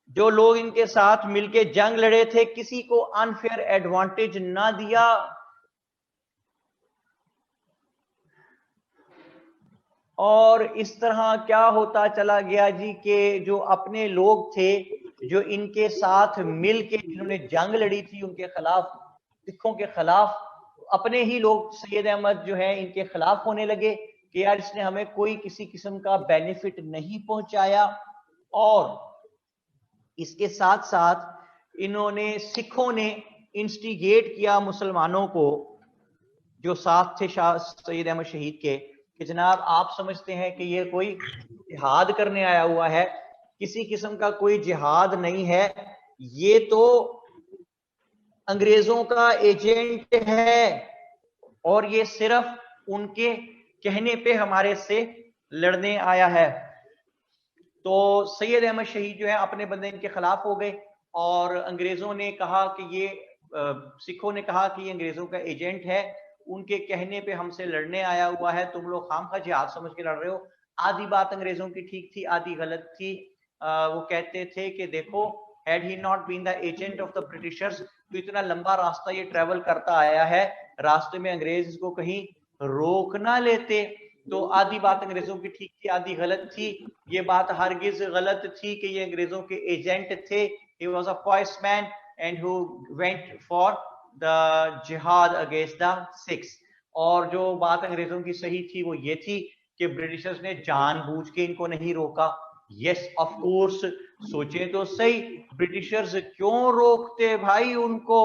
जो लोग इनके साथ मिलके जंग लड़े थे, किसी को अनफेयर एडवांटेज ना दिया। और इस तरह क्या होता चला गया जी कि जो अपने लोग थे जो इनके साथ मिलके जिन्होंने जंग लड़ी थी उनके खिलाफ, सिखों के खिलाफ, अपने ही लोग सैयद अहमद जो है इनके खिलाफ होने लगे कि यार इसने हमें कोई किसी किस्म का बेनिफिट नहीं पहुंचाया। और इसके साथ साथ इन्होंने, सिखों ने इंस्टिगेट किया मुसलमानों को जो साथ थे शाह सैयद अहमद शहीद के, कि जनाब आप समझते हैं कि ये कोई जिहाद करने आया हुआ है, किसी किस्म का कोई जिहाद नहीं है, ये तो अंग्रेजों का एजेंट है और ये सिर्फ उनके कहने पे हमारे से लड़ने आया है। तो सैयद अहमद शहीद जो है अपने बंदे इनके खिलाफ हो गए और अंग्रेजों ने कहा कि ये सिखों ने कहा कि ये अंग्रेजों का एजेंट है, उनके कहने पे हमसे लड़ने आया हुआ है, तुम लोग खामखा जिहाद समझ के लड़ रहे हो। आधी बात अंग्रेजों की ठीक थी, आधी गलत थी। वो कहते थे कि देखो, had he not been the agent of the Britishers, तो इतना लंबा रास्ता ये ट्रेवल करता आया है, रास्ते में अंग्रेज इसको कहीं रोक ना लेते। तो आधी बात अंग्रेजों की ठीक थी, आधी गलत थी। ये बात हरगिज गलत थी कि ये अंग्रेजों के एजेंट थे। He was a poised man and who went for the जिहाद अगेंस्ट द सिख्स। और जो बात अंग्रेजों की सही थी वो ये थी कि ब्रिटिशर्स ने जानबूझ के इनको नहीं रोका। यस ऑफ कोर्स, सोचे तो सही, ब्रिटिशर्स क्यों रोकते भाई उनको?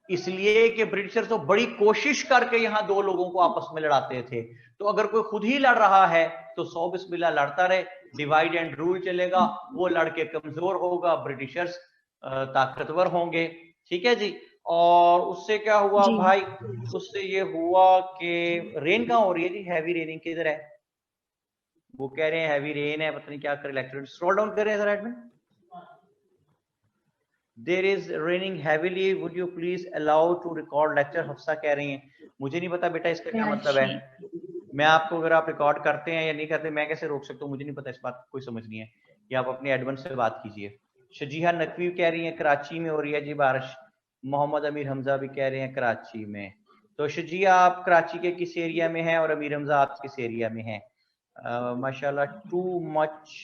इसलिए कि ब्रिटिशर्स तो बड़ी कोशिश करके यहां दो लोगों को आपस में लड़ाते थे। तो अगर कोई खुद ही लड़ रहा है तो 100 बिस्मिल्लाह लड़ता रहे, डिवाइड एंड रूल चलेगा, वो लड़के कमजोर होगा, ब्रिटिशर्स ताकतवर होंगे। ठीक है जी। और उससे क्या हुआ भाई? उससे ये हुआ कि रेन कहां हो रही है जी? हैवी रेनिंग किधर है? वो कह रहे हैं हैवी रेन है, पता नहीं क्या कर लेक्चर स्क्रॉल डाउन कर रहे हैं राइट में। There is raining heavily. Would you please allow to record lecture? Hafsa कह रही हैं। मुझे नहीं पता बेटा इसका क्या मतलब है। मैं आपको, अगर आप रिकॉर्ड करते हैं या नहीं करते, मैं कैसे रोक सकता हूँ? मुझे नहीं पता, इस बात कोई समझ नहीं है। या आप अपने एडवन से बात कीजिए। शजीहा नकवी कह रही है कराची में हो रही है जी बारिश। मोहम्मद अमीर हमजा भी कह रहे हैं कराची में। तो शजीहा आप कराची के किस एरिया में हैं और अमीर हमजा आप किस एरिया में हैं? माशाल्लाह, टू मच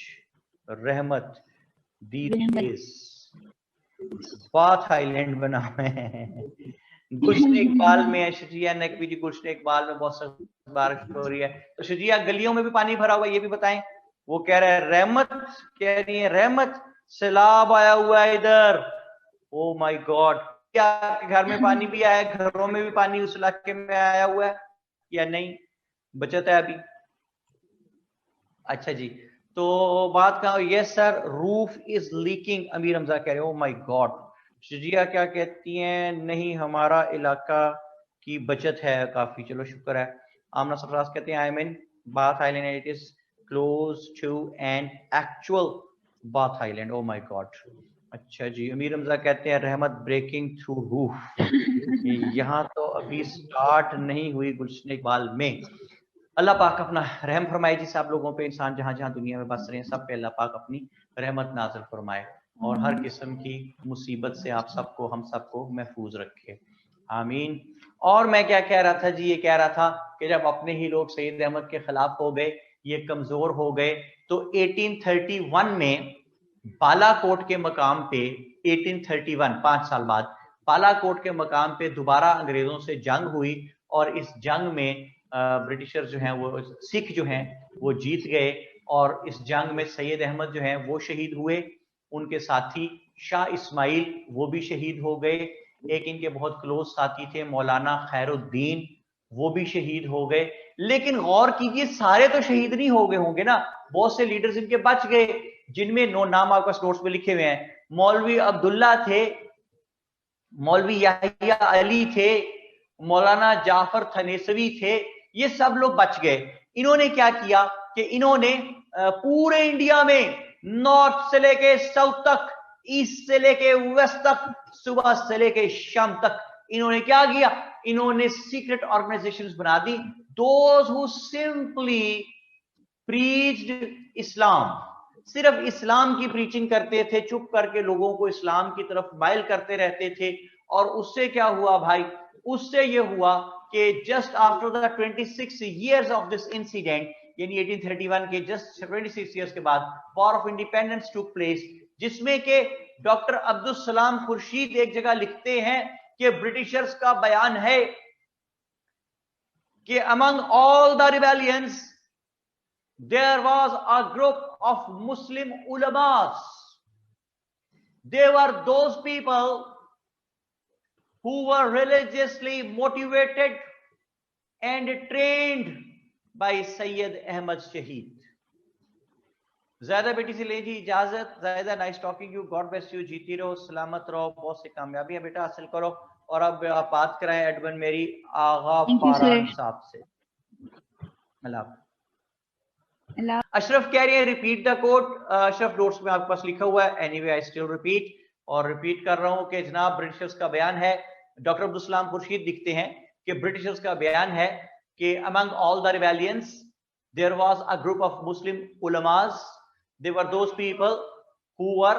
रहमत दी डेज बाथ आइलैंड बना हुआ है। गुलशन इकबाल में है शजिया नकवी जी, गुलशन इकबाल में बहुत सख्त बारिश हो रही है। तो शजिया गलियों में भी पानी भरा हुआ है, ये भी बताएं। वो कह रहा है रहमत, कह रही है रहमत सैलाब आया हुआ है इधर। ओ माय गॉड, क्या आपके घर में पानी भी आया? घरों में भी पानी उस इलाके में आया हुआ है या नहीं? बचत है अभी? अच्छा जी। तो बात कहा, yes sir roof is leaking, Amir Hamza कह रहे हो। My God. शजिया क्या कहती हैं? नहीं हमारा इलाका की बचत है काफी, चलो शुक्र है। आमना सरफराज कहते हैं I am in Bath Island and it is close to an actual Bath Island. Oh my God. अच्छा जी। अमीर हमजा कहते हैं रहमत ब्रेकिंग थ्रू रूफ। यहाँ तो अभी स्टार्ट नहीं हुई गुलशन इकबाल में। अल्लाह पाक अपना रहम फरमाए जी सब लोगों पे, इंसान जहां जहां दुनिया में बस रहे हैं सब पे अल्लाह पाक अपनी रहमत नाज़िल फरमाए और हर किस्म की मुसीबत से आप सबको, हम सबको महफूज रखे, आमीन। और मैं क्या कह रहा था जी? ये कह रहा था कि जब अपने ही लोग सैयद अहमद के खिलाफ हो गए, ये कमजोर हो गए, तो 1831 में बालाकोट के मकाम पे, 1831 5 साल बाद बालाकोट के मकाम पे दोबारा अंग्रेजों से जंग हुई और इस जंग में ब्रिटिशर्स जो हैं, वो सिख जो हैं वो जीत गए और इस जंग में सैयद अहमद जो हैं वो शहीद हुए, उनके साथी शाह इस्माइल वो भी शहीद हो गए। एक इनके बहुत क्लोज साथी थे मौलाना खैरुद्दीन, वो भी शहीद हो गए। लेकिन गौर कीजिए सारे तो शहीद नहीं हो गए होंगे ना, बहुत से लीडर्स इनके बच गए, जिनमें नाम आपका नोट्स में लिखे हुए हैं। मौलवी अब्दुल्ला थे, मौलवी याहिया अली थे, मौलाना जाफर थनेसवी थे, ये सब लोग बच गए। इन्होंने क्या किया कि इन्होंने पूरे इंडिया में नॉर्थ से लेके साउथ तक, ईस्ट से लेके वेस्ट तक, सुबह से लेके शाम तक इन्होंने क्या किया, इन्होंने सीक्रेट ऑर्गेनाइजेशंस बना दी, दोज हु सिंपली प्रीच्ड इस्लाम, सिर्फ इस्लाम की प्रीचिंग करते थे, चुप करके लोगों को इस्लाम की तरफ माइल करते रहते थे। और उससे क्या हुआ भाई, उससे ये हुआ कि just after the 26 years of this incident, यानी 1831 के जस्ट 26 years के बाद war of independence took place, जिसमें के डॉक्टर अब्दुल सलाम खुर्शीद एक जगह लिखते हैं कि ब्रिटिशर्स का बयान है कि among all the rebellions there was a group of Muslim ulamas. They were those people who were religiously motivated and trained by Sayyid Ahmad Shaheed. ज़्यादा बेटी से ले जी इजाजत। ज़्यादा nice talking you, God bless you, जीती रहो, सलामत रहो, बहुत सी कामयाबियां बेटा हासिल करो। और अब आप बात कराएं एडमिन मेरी आगा फारान साहब से। अल्लाह। अशरफ कह रहे हैं repeat the code. Ashraf notes में आपके पास लिखा हुआ है, एनीवे आई स्टिल रिपीट, और रिपीट कर रहा हूं कि जनाब ब्रिटिशर्स का बयान है, डॉक्टर अब्दुल सलाम खुर्शीद लिखते हैं कि ब्रिटिशर्स का बयान है कि among all the rebellions there was a group of Muslim उलमास, they were those people who were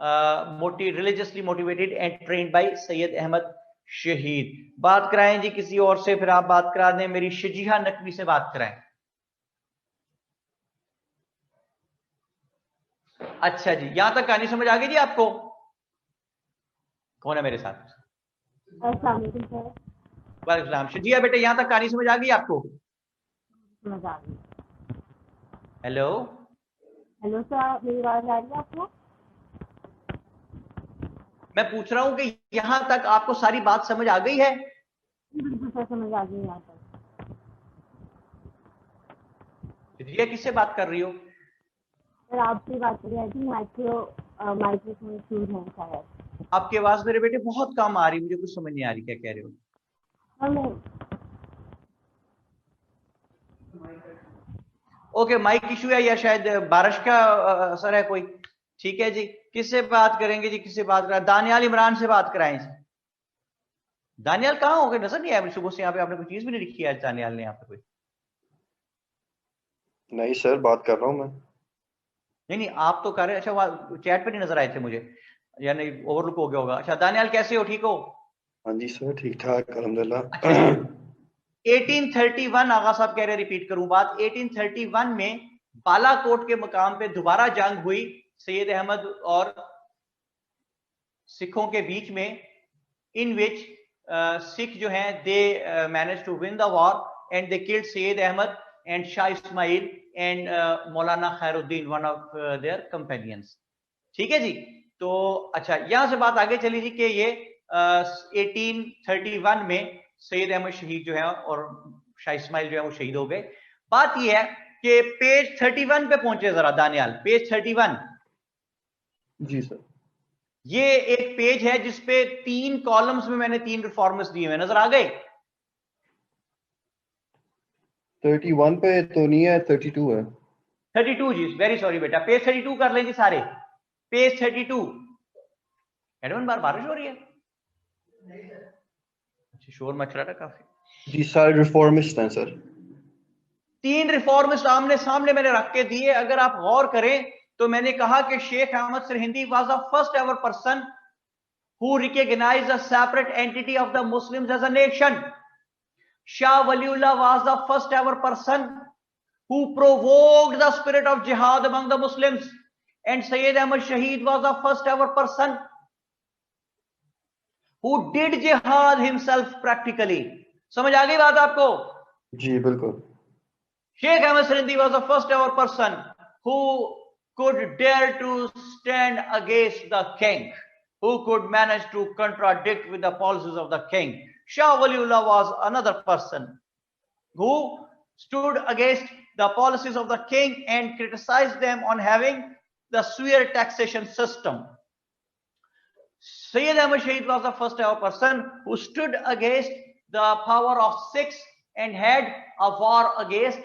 religiously motivated and trained by Syed Ahmad Shahid. बात कराएं जी किसी और से, फिर आप बात करा दें, मेरी शजीहा नकवी से बात कराएं। अच्छा जी, यहां तक कहानी समझ आ गई जी आपको? कौन है मेरे साथ? वालेकुम शजिया बेटे, यहां तक कहानी समझ आ गई आपको? समझ आ गई। हेलो हेलो सर, मेरी आवाज आ रही है आपको? मैं पूछ रहा हूं कि यहां तक आपको सारी बात समझ आ गई है? बिल्कुल सर, समझ आ गई। यहाँ तक शजिया किससे बात कर रही हो? सर आपसे बात कर रही थी, माइक्रोफोन इश्यूज हैं शायद। आपकी आवाज मेरे बेटे बहुत कम आ रही, मुझे कुछ समझ नहीं आ रही क्या कह रहे हो। ओके, माइक इशू है या शायद बारिश का असर है कोई। ठीक है जी, किससे बात करेंगे जी, किससे बात कराएं? दानियाल इमरान से बात कराएं। दानियाल कहाँ हो गए, नजर नहीं आया मुझे सुबह से। यहाँ पे आपने कोई चीज भी नहीं लिखी है दानियाल ने यहाँ पे कोई? नहीं सर, बात कर रहा हूँ मैं। नहीं आप तो कर रहे। अच्छा, वहाँ चैट पे नहीं नजर आए थे मुझे, यानी ओवरलुक हो गया होगा। अच्छा दानियाल कैसे हो, ठीक हो? हाँ जी सर, ठीक ठाक अल्हम्दुलिल्लाह। अच्छा, 1831 आगा साहब कह रहे, रिपीट करूं बात। 1831 में बालाकोट के मुकाम पे दोबारा जंग हुई सैयद अहमद और सिखों के बीच में, इन विच सिख जो हैं they manage to win the war and they killed Syed Ahmad and Shah Ismail and Maulana Khairuddin, one of their companions. ठीक है जी। तो अच्छा, यहां से बात आगे चली जी कि ये 1831 में सैयद अहमद शहीद जो है और शाह इस्माइल जो है वो शहीद हो गए। बात ये है कि पेज 31 पे पहुंचे जरा दानियाल, पेज 31। जी सर। ये एक पेज है जिसपे 3 कॉलम्स में मैंने 3 रिफॉर्मर्स दिए हुए, नजर आ गए? 31 पे तो नहीं है, 32 है। 32 जी, वेरी सॉरी बेटा। पेज 32 कर लें जी सारे, पेज 32। एडवन बार बारिश हो रही है? अच्छा, शोर मच रहा था काफी। जी, सारे रिफॉर्मिस्ट हैं सर। 3 रिफॉर्मिस्ट आमने सामने मैंने रख के दिए। अगर आप गौर करें तो मैंने कहा कि Sheikh Ahmad Sirhindi was the first ever person who recognised a separate entity of the Muslims as a nation. Shah Waliullah was the first ever person who provoked the spirit of jihad among the Muslims, and Sayyid Ahmad Shaheed was the first ever person who did jihad himself practically. समझ आ गई बात आपको? जी बिल्कुल। Sheikh Ahmad Sarindi was the first ever person who could dare to stand against the king, who could manage to contradict with the policies of the king. Shah Waliullah was another person who stood against the policies of the king and criticized them on having the severe taxation system. Sayyid Ahmad Shahid was the first ever person who stood against the power of Sikhs and had a war against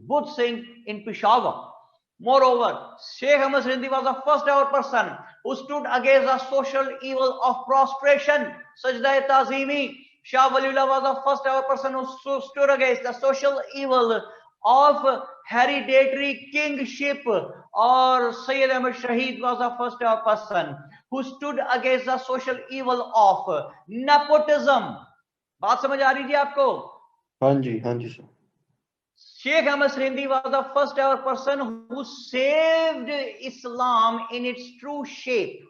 Budh Singh in Peshawar. Moreover, Sheikh Ahmad Sindhi was the first ever person who stood against the social evil of prostration, Sajda-e-Tazimi. Shah Waliullah was the first ever person who stood against the social evil of hereditary kingship, or Sayyid Ahmad Shahid was the first ever person who stood against the social evil of nepotism. बात समझ आ रही थी आपको? हाँ जी sir. Sheikh Ahmad Sindhi was the first ever person who saved Islam in its true shape.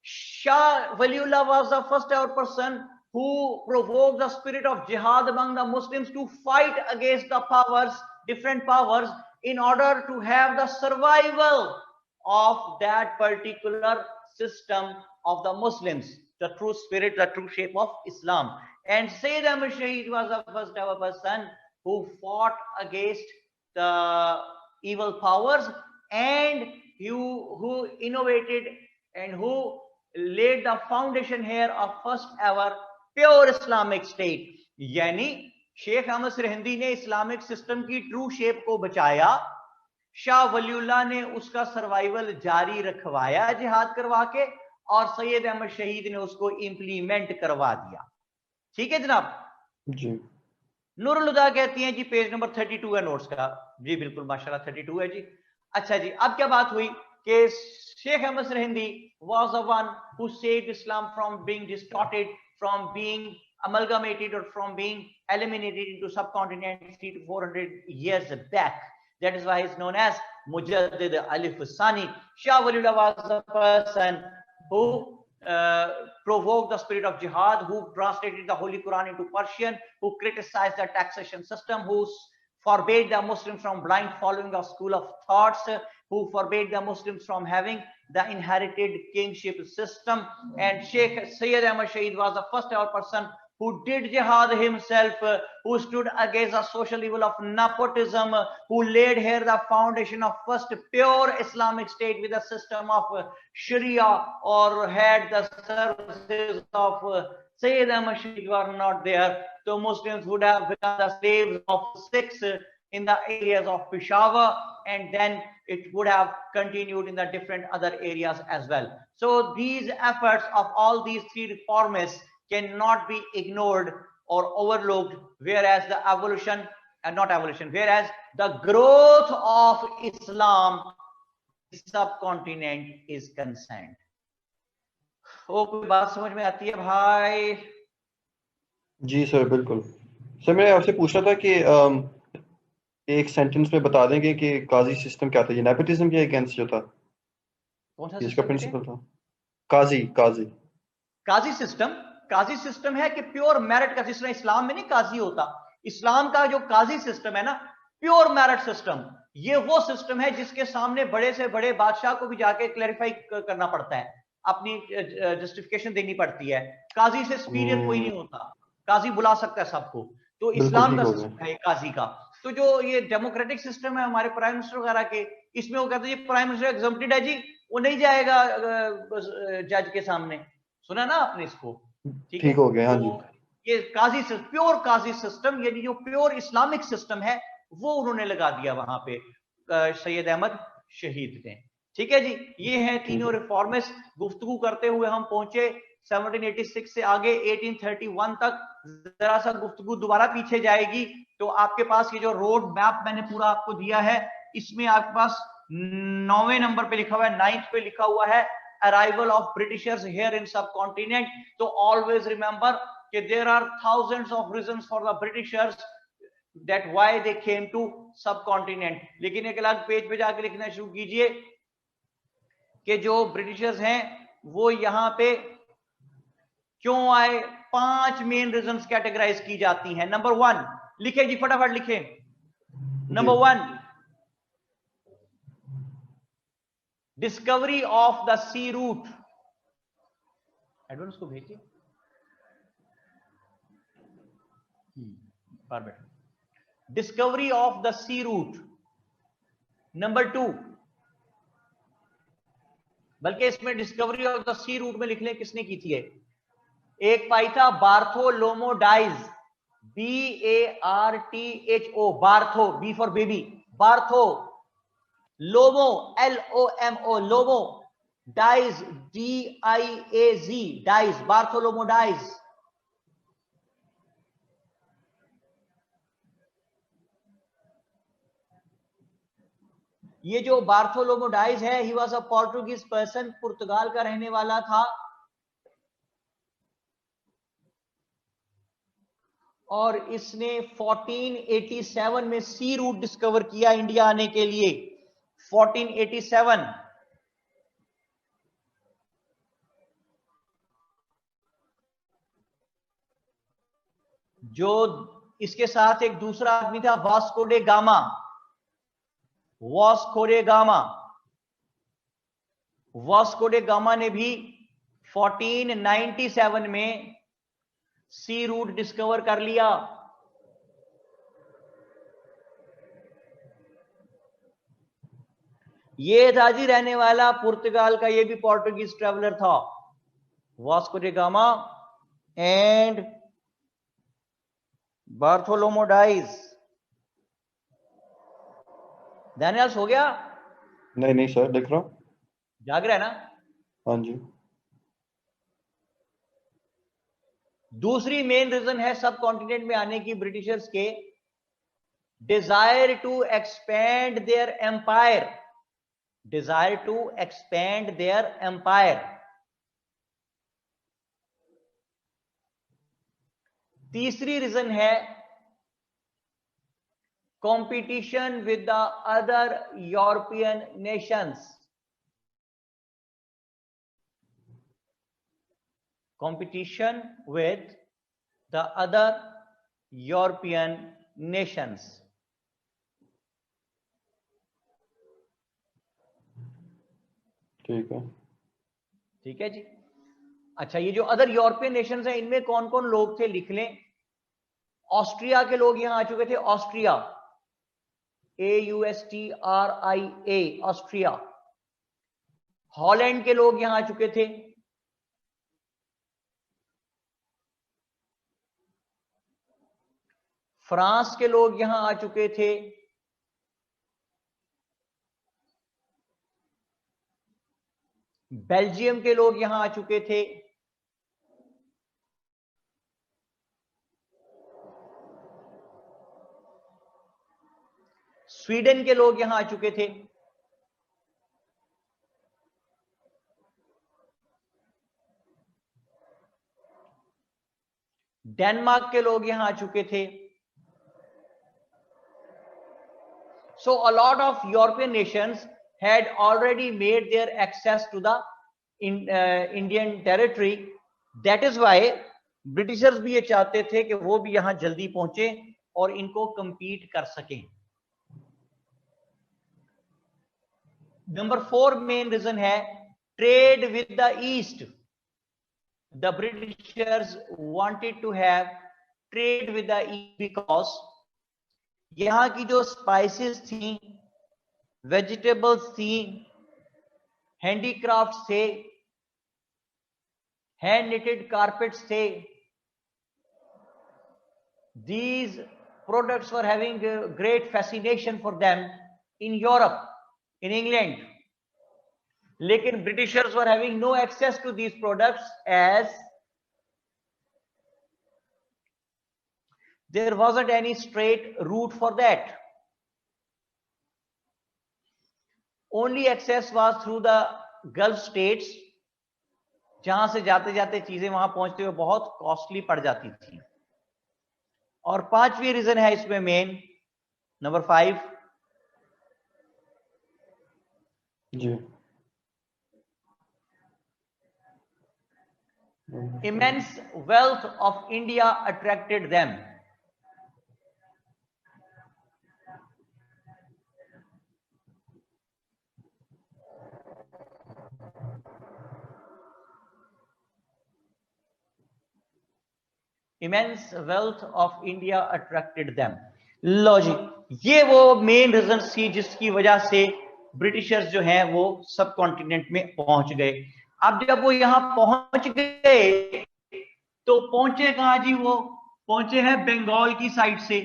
Shah Waliullah was the first ever person who provoked the spirit of jihad among the Muslims to fight against the powers, different powers, in order to have the survival of that particular system of the Muslims, the true spirit, the true shape of Islam. And Sayyid Ahmad Shahid was the first ever person who fought against the evil powers and who innovated and who laid the foundation here of first ever pure Islamic state. यानी शेख अहमद सरहिंदी ने इस्लामिक सिस्टम की ट्रू शेप को बचाया, शाह वलीउल्लाह ने उसका सर्वाइवल जारी रखवाया जिहाद करवा के, और सैयद अहमद शहीद ने उसको इंप्लीमेंट करवा दिया. ठीक है जनाब जी. नूरुल हुदा कहती हैं जी पेज नंबर 32 है नोट्स का. जी बिल्कुल माशाल्लाह 32 है जी. अच्छा जी, अब क्या बात हुई कि Sheikh Ahmad Sirhindi was the one who saved Islam from being distorted, from being amalgamated, or from being eliminated into subcontinent 300 to 400 years back. That is why he is known as Mujaddid Alif Sani. Shah Waliullah was the person who provoked the spirit of jihad, who translated the Holy Quran into Persian, who criticized the taxation system, who forbade the Muslims from blind following of school of thoughts, who forbade the Muslims from having the inherited kingship system. And Sheikh Sayyid Ahmad Shahid was the first ever person who did jihad himself, who stood against the social evil of nepotism, who laid here the foundation of first pure Islamic state with a system of Sharia, or had the services of Sayyid Ahmad Shahid were not there, so Muslims would have become the slaves of Sikhs in the areas of Peshawar, and then it would have continued in the different other areas as well. So these efforts of all these three reformists cannot be ignored or overlooked, whereas the evolution, whereas the growth of Islam subcontinent is concerned. ओ कोई बात समझ में आती है भाई? जी सर बिल्कुल. सर मैं आपसे पूछना था कि एक सेंटेंस में बता देंगे कि काजी सिस्टम क्या था, ये नेपोटिज्म के अगेंस्ट जो था, कौन सा इसका प्रिंसिपल था? काजी सिस्टम है कि प्योर मेरिट का सिस्टम. इस्लाम में नहीं काजी होता. इस्लाम का जो काजी सिस्टम है ना, प्योर मेरिट सिस्टम, ये वो सिस्टम है जिसके सामने बड़े से बड़े बादशाह को भी जाके क्लैरिफाई करना पड़ता है, अपनी जस्टिफिकेशन देनी पड़ती है. काजी से सुपीरियर कोई नहीं होता, काजी बुला सकता है सबको. तो इस्लाम का सिस्टम है काजी का. तो जो ये डेमोक्रेटिक सिस्टम है हमारे प्राइम मिनिस्टर वगैरह के, इसमें वो कहते हैं प्राइम मिनिस्टर एग्जम्प्टेड है जी, वो नहीं जाएगा जज के सामने. सुना ना आपने इसको? ठीक हो गया. हाँ जी. ये काजी प्योर काजी सिस्टम, यानी जो प्योर इस्लामिक सिस्टम है, वो उन्होंने लगा दिया वहां पे सैयद अहमद शहीद ने. ठीक है जी, ये हैं तीनों रिफॉर्मिस्ट. गुफ्तगू करते हुए हम पहुंचे 1786 से आगे 1831 तक. जरा सा गुफ्तगू दोबारा पीछे जाएगी तो आपके पास ये जो रोड मैप मैंने पूरा आपको दिया है, इसमें आपके पास 9वें नंबर पे लिखा हुआ है, 9th पे लिखा हुआ है arrival of Britishers here in subcontinent. तो ऑलवेज रिमेंबर कि there are thousands of reasons for the Britishers that why they came to subcontinent. लेकिन एक अलग पेज पे जाके लिखना शुरू कीजिए कि जो ब्रिटिशर्स हैं वो यहाँ पे क्यों आए. 5 मेन रीजंस कैटेगराइज की जाती हैं. नंबर 1 लिखे जी, फटाफट लिखे. Number 1, discovery of the sea route. Advance को भेजिए बार बैठ. Discovery of the sea route. Number 2, बल्कि इसमें discovery of the sea route में लिख लें किसने की थी। एक पाई था Bartholomew Diaz, BARTHO, Bartho, B for baby, Bartho, lomo, LOMO, lomo, Diaz, DIAZ, Diaz, Bartholomew Diaz. ये जो बार्थोलोमोडाइज है, he was a Portuguese person, पुर्तगाल का रहने वाला था, और इसने 1487 में सी रूट डिस्कवर किया इंडिया आने के लिए। 1487। जो इसके साथ एक दूसरा आदमी था, Vasco day gamma, Vasco day gamma. Vasco day gamma ने भी 1497 में सी रूट डिस्कवर कर लिया। ये था जी रहने वाला पुर्तगाल का, ये भी पोर्टुगीज ट्रेवलर था, वास्को डे गामा एंड बार्थोलोमोडाइज। ध्यान हो गया? नहीं सर, लिख रहा हूं। जाग रहा है ना? हाँ जी। दूसरी मेन रीजन है सब कॉन्टिनेंट में आने की ब्रिटिशर्स के desire to expand their empire, desire to expand their empire. तीसरी रीजन है competition with the other European nations, competition with the other European nations। ठीक है जी। अच्छा, ये जो अदर यूरोपियन नेशंस हैं, इनमें कौन कौन लोग थे लिख लें। ऑस्ट्रिया के लोग यहां आ चुके थे, ऑस्ट्रिया, AUSTRIA, ऑस्ट्रिया। हॉलैंड के लोग यहां आ चुके थे, फ्रांस के लोग यहां आ चुके थे, बेल्जियम के लोग यहां आ चुके थे, स्वीडन के लोग यहां आ चुके थे, डेनमार्क के लोग यहां आ चुके थे। So a lot of European nations had already made their access to the Indian territory. That is why Britishers भी ये चाहते थे कि वो भी यहां जल्दी पहुंचे और इनको compete कर सकें। नंबर 4 मेन रीजन है trade with the East. The Britishers wanted to have trade with the East because यहां की जो स्पाइसेस थी, वेजिटेबल्स थी, हैंडीक्राफ्ट्स थे, हैंड निटेड कारपेट्स थे, these products were having a great fascination for them in Europe, in England. लेकिन Britishers were having no access to these products as there wasn't any straight route for that. Only access was through the Gulf states, जहां से जाते जाते चीजें वहां पहुंचते हुए बहुत कॉस्टली पड़ जाती थी। और पांचवी रीजन है इसमें मेन, नंबर 5 जी, immense wealth of India attracted them. Immense wealth of India attracted them. लो जी, ये वो मेन रीजन थी जिसकी वजह से ब्रिटिशर्स जो हैं वो सब कॉन्टिनेंट में पहुंच गए। अब जब वो यहां पहुंच गए तो पहुंचे कहां जी? वो पहुंचे हैं बंगाल की साइड से।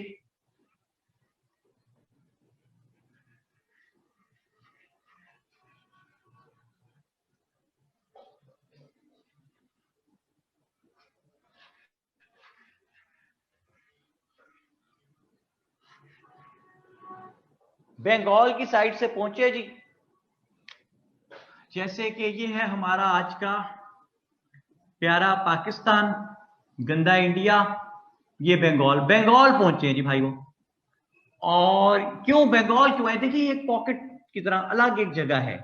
बंगाल की साइड से पहुंचे जी। जैसे कि ये है हमारा आज का प्यारा पाकिस्तान, गंदा इंडिया, ये बंगाल पहुंचे जी भाई वो। और क्यों बंगाल क्यों है? देखिए एक पॉकेट की तरह अलग एक जगह है,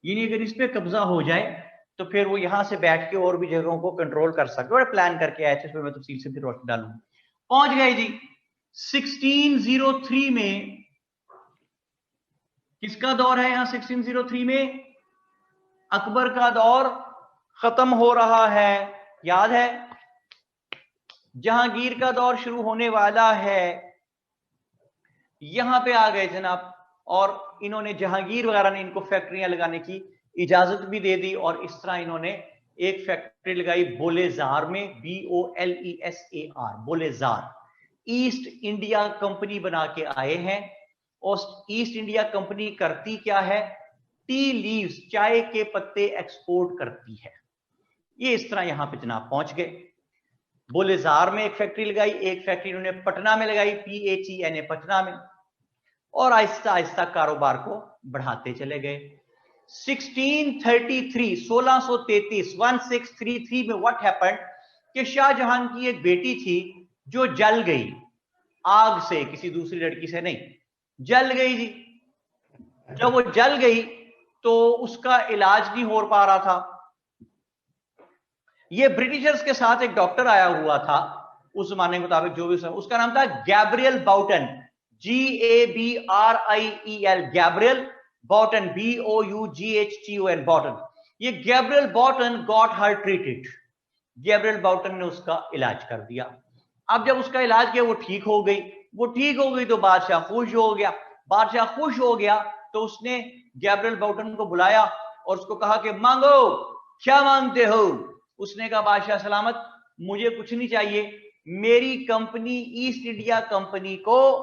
यानी अगर इस पे कब्जा हो जाए तो फिर वो यहां से बैठ के और भी जगहों को कंट्रोल कर सकते। और प्लान करके आए थे, इसमें मैं तफसील से भी रोशनी डालूंगा। पहुंच गए जी 1603 में। किसका दौर है यहां 1603 में? अकबर का दौर खत्म हो रहा है, याद है? जहांगीर का दौर शुरू होने वाला है। यहां पे आ गए जनाब, और इन्होंने जहांगीर वगैरह ने इनको फैक्ट्रियां लगाने की इजाजत भी दे दी। और इस तरह इन्होंने एक फैक्ट्री लगाई बोलेजार में, BOLESAR, बोलेजार। ईस्ट इंडिया कंपनी बना के आए हैं। और ईस्ट इंडिया कंपनी करती क्या है? टी लीव्स, चाय के पत्ते एक्सपोर्ट करती है। ये इस तरह यहां पे जनाब पहुंच गए। बोलेजार में एक फैक्ट्री लगाई, एक फैक्ट्री उन्होंने पटना में लगाई, PHENA पटना में। और आहिस्ता आहिस्ता कारोबार को बढ़ाते चले गए। 1633 में व्हाट हैपेंड कि शाहजहां की एक बेटी थी जो जल गई आग से, किसी दूसरी लड़की से नहीं, जल गई जी। जब वो जल गई तो उसका इलाज नहीं हो पा रहा था। ये ब्रिटिशर्स के साथ एक डॉक्टर आया हुआ था उस जमाने के मुताबिक, जो भी उसका नाम था Gabriel Boughton, GABRIEL, Gabriel Boughton, BOUGHTON, Boughton. ये Gabriel Boughton got her treated. Gabriel Boughton ने उसका इलाज कर दिया। अब जब उसका इलाज किया, वो ठीक हो गई। तो बादशाह खुश हो गया। तो उसने गैब्रियल बाउटन को बुलाया और उसको कहा कि मांगो, क्या मांगते हो? उसने कहा बादशाह सलामत, मुझे कुछ नहीं चाहिए, मेरी कंपनी ईस्ट इंडिया कंपनी को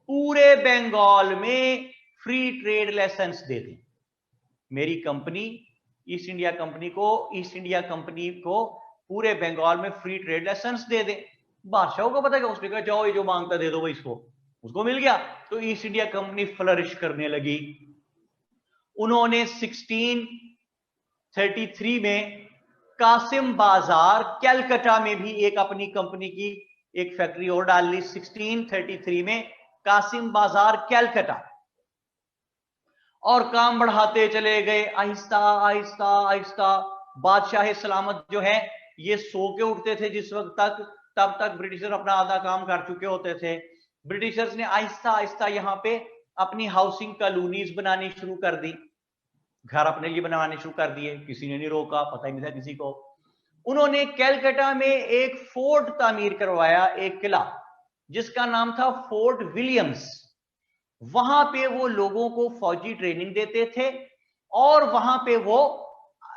पूरे बंगाल में फ्री ट्रेड लाइसेंस दे दें। मेरी कंपनी ईस्ट इंडिया कंपनी को पूरे बंगाल में फ्री ट्रेड लाइसेंस दे दें। बादशाह को पता है, उसने कहा जाओ, ये जो मांगता दे दो भाई इसको। उसको मिल गया। तो ईस्ट इंडिया कंपनी फ्लरिश करने लगी। उन्होंने 1633 में कासिम बाजार कैलकाटा में भी एक अपनी कंपनी की एक फैक्ट्री और डाल ली। 1633 में कासिम बाजार कैलकाटा। और काम बढ़ाते चले गए आहिस्ता आहिस्ता आहिस्ता। बादशाह सलामत जो है ये सो के उठते थे जिस वक्त तक, तब तक ब्रिटिशर अपना आधा काम कर चुके होते थे। ब्रिटिशर्स ने आहिस्ता आहिस्ता यहाँ पे अपनी हाउसिंग कॉलोनीज बनानी शुरू कर दी, घर अपने लिए बनवाने शुरू कर दिए। किसी ने नहीं रोका, पता ही नहीं था किसी को। उन्होंने कैलकाटा में एक फोर्ट तामीर करवाया, एक किला जिसका नाम था फोर्ट विलियम्स। वहां पे वो लोगों को फौजी ट्रेनिंग देते थे और वहां पे वो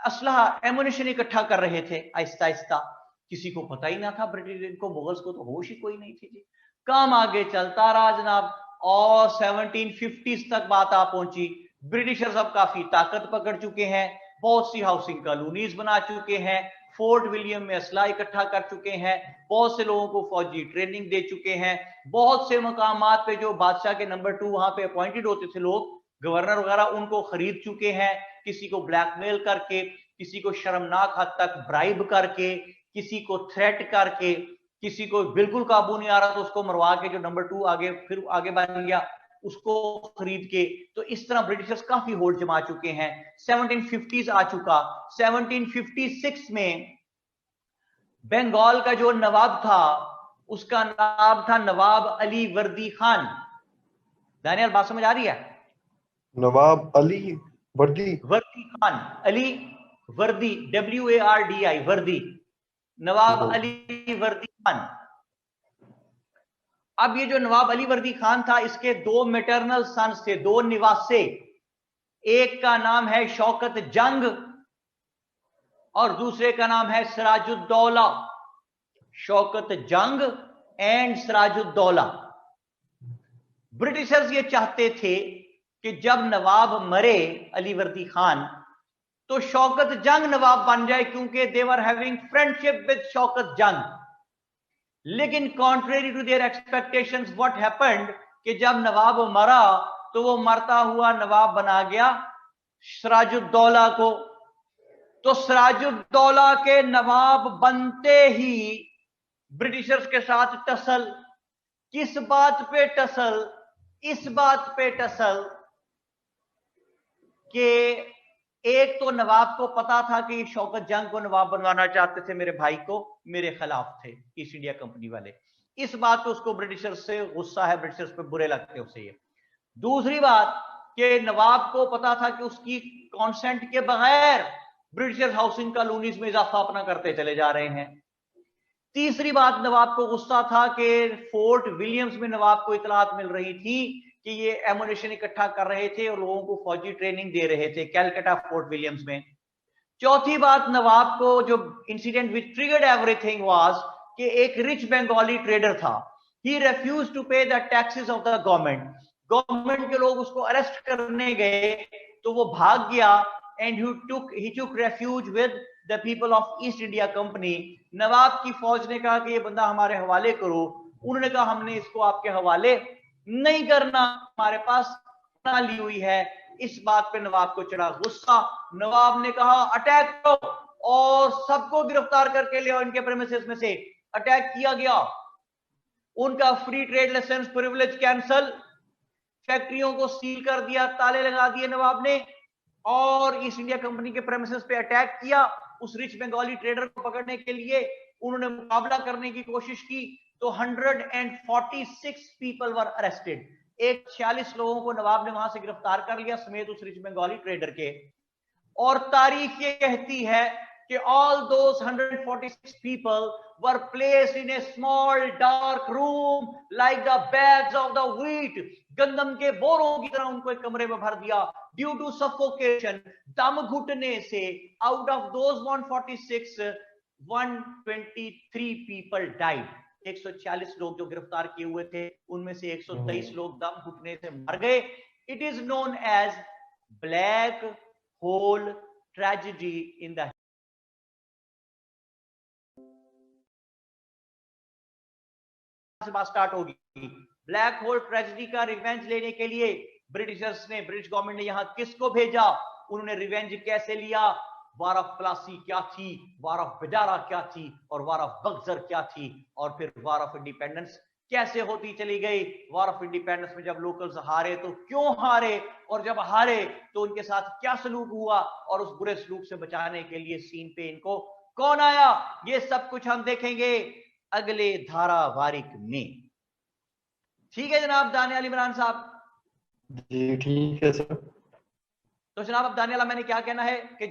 असलहा एमुनिशन इकट्ठा कर रहे थे आहिस्ता आहिस्ता। किसी को पता ही ना था, ब्रिटिश को, मुगल्स को तो होश ही कोई नहीं थी जी। काम आगे चलता रहा जनाब और 1750s तक बात आ पहुंची। ब्रिटिशर्स अब काफी ताकत पकड़ चुके हैं, बहुत सी हाउसिंग कॉलोनीज बना चुके हैं, फोर्ट विलियम में असला इकट्ठा कर चुके हैं, बहुत से लोगों को फौजी ट्रेनिंग दे चुके हैं। बहुत से मकामात पे जो बादशाह के नंबर 2 वहां पे अपॉइंटेड होते थे लोग, गवर्नर वगैरह, उनको खरीद चुके हैं। किसी को ब्लैकमेल करके, किसी को शर्मनाक हद तक ब्राइब करके, किसी को थ्रेट करके, किसी को बिल्कुल काबू नहीं आ रहा तो उसको मरवा के, जो नंबर 2 आगे फिर आगे बन गया उसको खरीद के। तो इस तरह ब्रिटिशर्स काफी होल्ड जमा चुके हैं। 1750s आ चुका। 1756 में बंगाल का जो नवाब था उसका नाम था नवाब अली वर्दी खान। दानियाल बात समझ आ रही है? नवाब अली वर्दी खान, अली वर्दी, WARDI, वर्दी, नवाब अली वर्दी खान। अब ये जो नवाब अली वर्दी खान था, इसके 2 मैटरनल सन्स थे, 2 निवासे। एक का नाम है शौकत जंग और दूसरे का नाम है सिराजुद्दौला। शौकत जंग एंड सिराजुद्दौला। ब्रिटिशर्स ये चाहते थे कि जब नवाब मरे अलीवर्दी खान तो शौकत जंग नवाब बन जाए, क्योंकि they were having friendship with Shaukat Jung. लेकिन contrary to their expectations what happened कि जब नवाब मरा तो वो मरता हुआ नवाब बना गया सिराजुद्दौला को। तो सिराजुद्दौला के नवाब बनते ही ब्रिटिशर्स के साथ टसल। किस बात पे टसल? इस बात पे टसल कि एक तो नवाब को पता था कि शौकत जंग को नवाब बनवाना चाहते थे, मेरे भाई को, मेरे खिलाफ थे ईस्ट इंडिया कंपनी वाले। इस बात पे उसको ब्रिटिशर्स से गुस्सा है, ब्रिटिशर्स पे बुरे लगते हैं उसे ये। दूसरी बात कि नवाब को पता था कि उसकी कॉन्सेंट के बगैर ब्रिटिशर्स हाउसिंग कॉलोनीज में इजाफा अपना करते चले जा रहे हैं। तीसरी बात, नवाब को गुस्सा था कि फोर्ट विलियम्स में नवाब को इतलात मिल रही थी कि ये एमुनेशन इकट्ठा कर रहे थे और लोगों को फौजी ट्रेनिंग दे रहे थे कैलकाटा फोर्ट विलियम्स में। चौथी बात, नवाब को जो incident which triggered everything was कि एक रिच बंगाली ट्रेडर था। ही रिफ्यूज्ड टू पे the taxes of the government. Government के लोग उसको अरेस्ट करने गए तो वो भाग गया and he took refuge with the people of East India Company. नवाब की फौज ने कहा कि ये बंदा हमारे हवाले करो। उन्होंने कहा हमने इसको आपके हवाले नहीं करना, हमारे पास ना ली हुई है। इस बात पे नवाब को चढ़ा गुस्सा। नवाब ने कहा अटैक करो और सबको गिरफ्तार करके ले आओ इनके प्रेमिसेस में से। अटैक किया गया, उनका free trade licence privilege cancel, फैक्ट्रियों को सील कर दिया, ताले लगा दिए नवाब ने, और ईस्ट इंडिया कंपनी के प्रेमिसेस पे अटैक किया। उस रिच बंगाली ट्रेडर को पकड़ने के लिए उन्होंने मुकाबला करने की कोशिश की तो 146 पीपल वर अरेस्टेड। 146 लोगों को नवाब ने वहां से गिरफ्तार कर लिया समेत उस रिच बंगाली ट्रेडर के। और तारीख ये कहती है कि all those 146 people were placed in a small dark room like the bags of the wheat। गंदम के बोरों की तरह उनको एक कमरे में भर दिया। ड्यू टू सफोकेशन, दम घुटने से, out of those 146 123 people died. 140 लोग जो गिरफ्तार किए हुए थे उनमें से 123 लोग दम घुटने से मर गए। It is known as black hole tragedy in the से बात स्टार्ट होगी। ब्लैक होल ट्रेजेडी का रिवेंज लेने के लिए ब्रिटिशर्स ने, ब्रिटिश गवर्नमेंट ने यहां किसको भेजा, उन्होंने रिवेंज कैसे लिया, वार ऑफ प्लासी क्या थी, वार ऑफ बेजारा क्या थी, और वार ऑफ बक्सर क्या थी, और फिर वार ऑफ इंडिपेंडेंस कैसे होती चली गई। वार ऑफ इंडिपेंडेंस में जब लोकल्स हारे तो क्यों हारे, और जब हारे तो उनके साथ क्या सलूक हुआ, और उस बुरे सलूक से बचाने के लिए सीन पे इनको कौन आया, ये सब कुछ हम देखेंगे अगले धारावाहिक में। ठीक है जनाब दानियाल इमरान साहब? जी ठीक है सर। तो जनाब अब दानियाल, मैंने क्या कहना है कि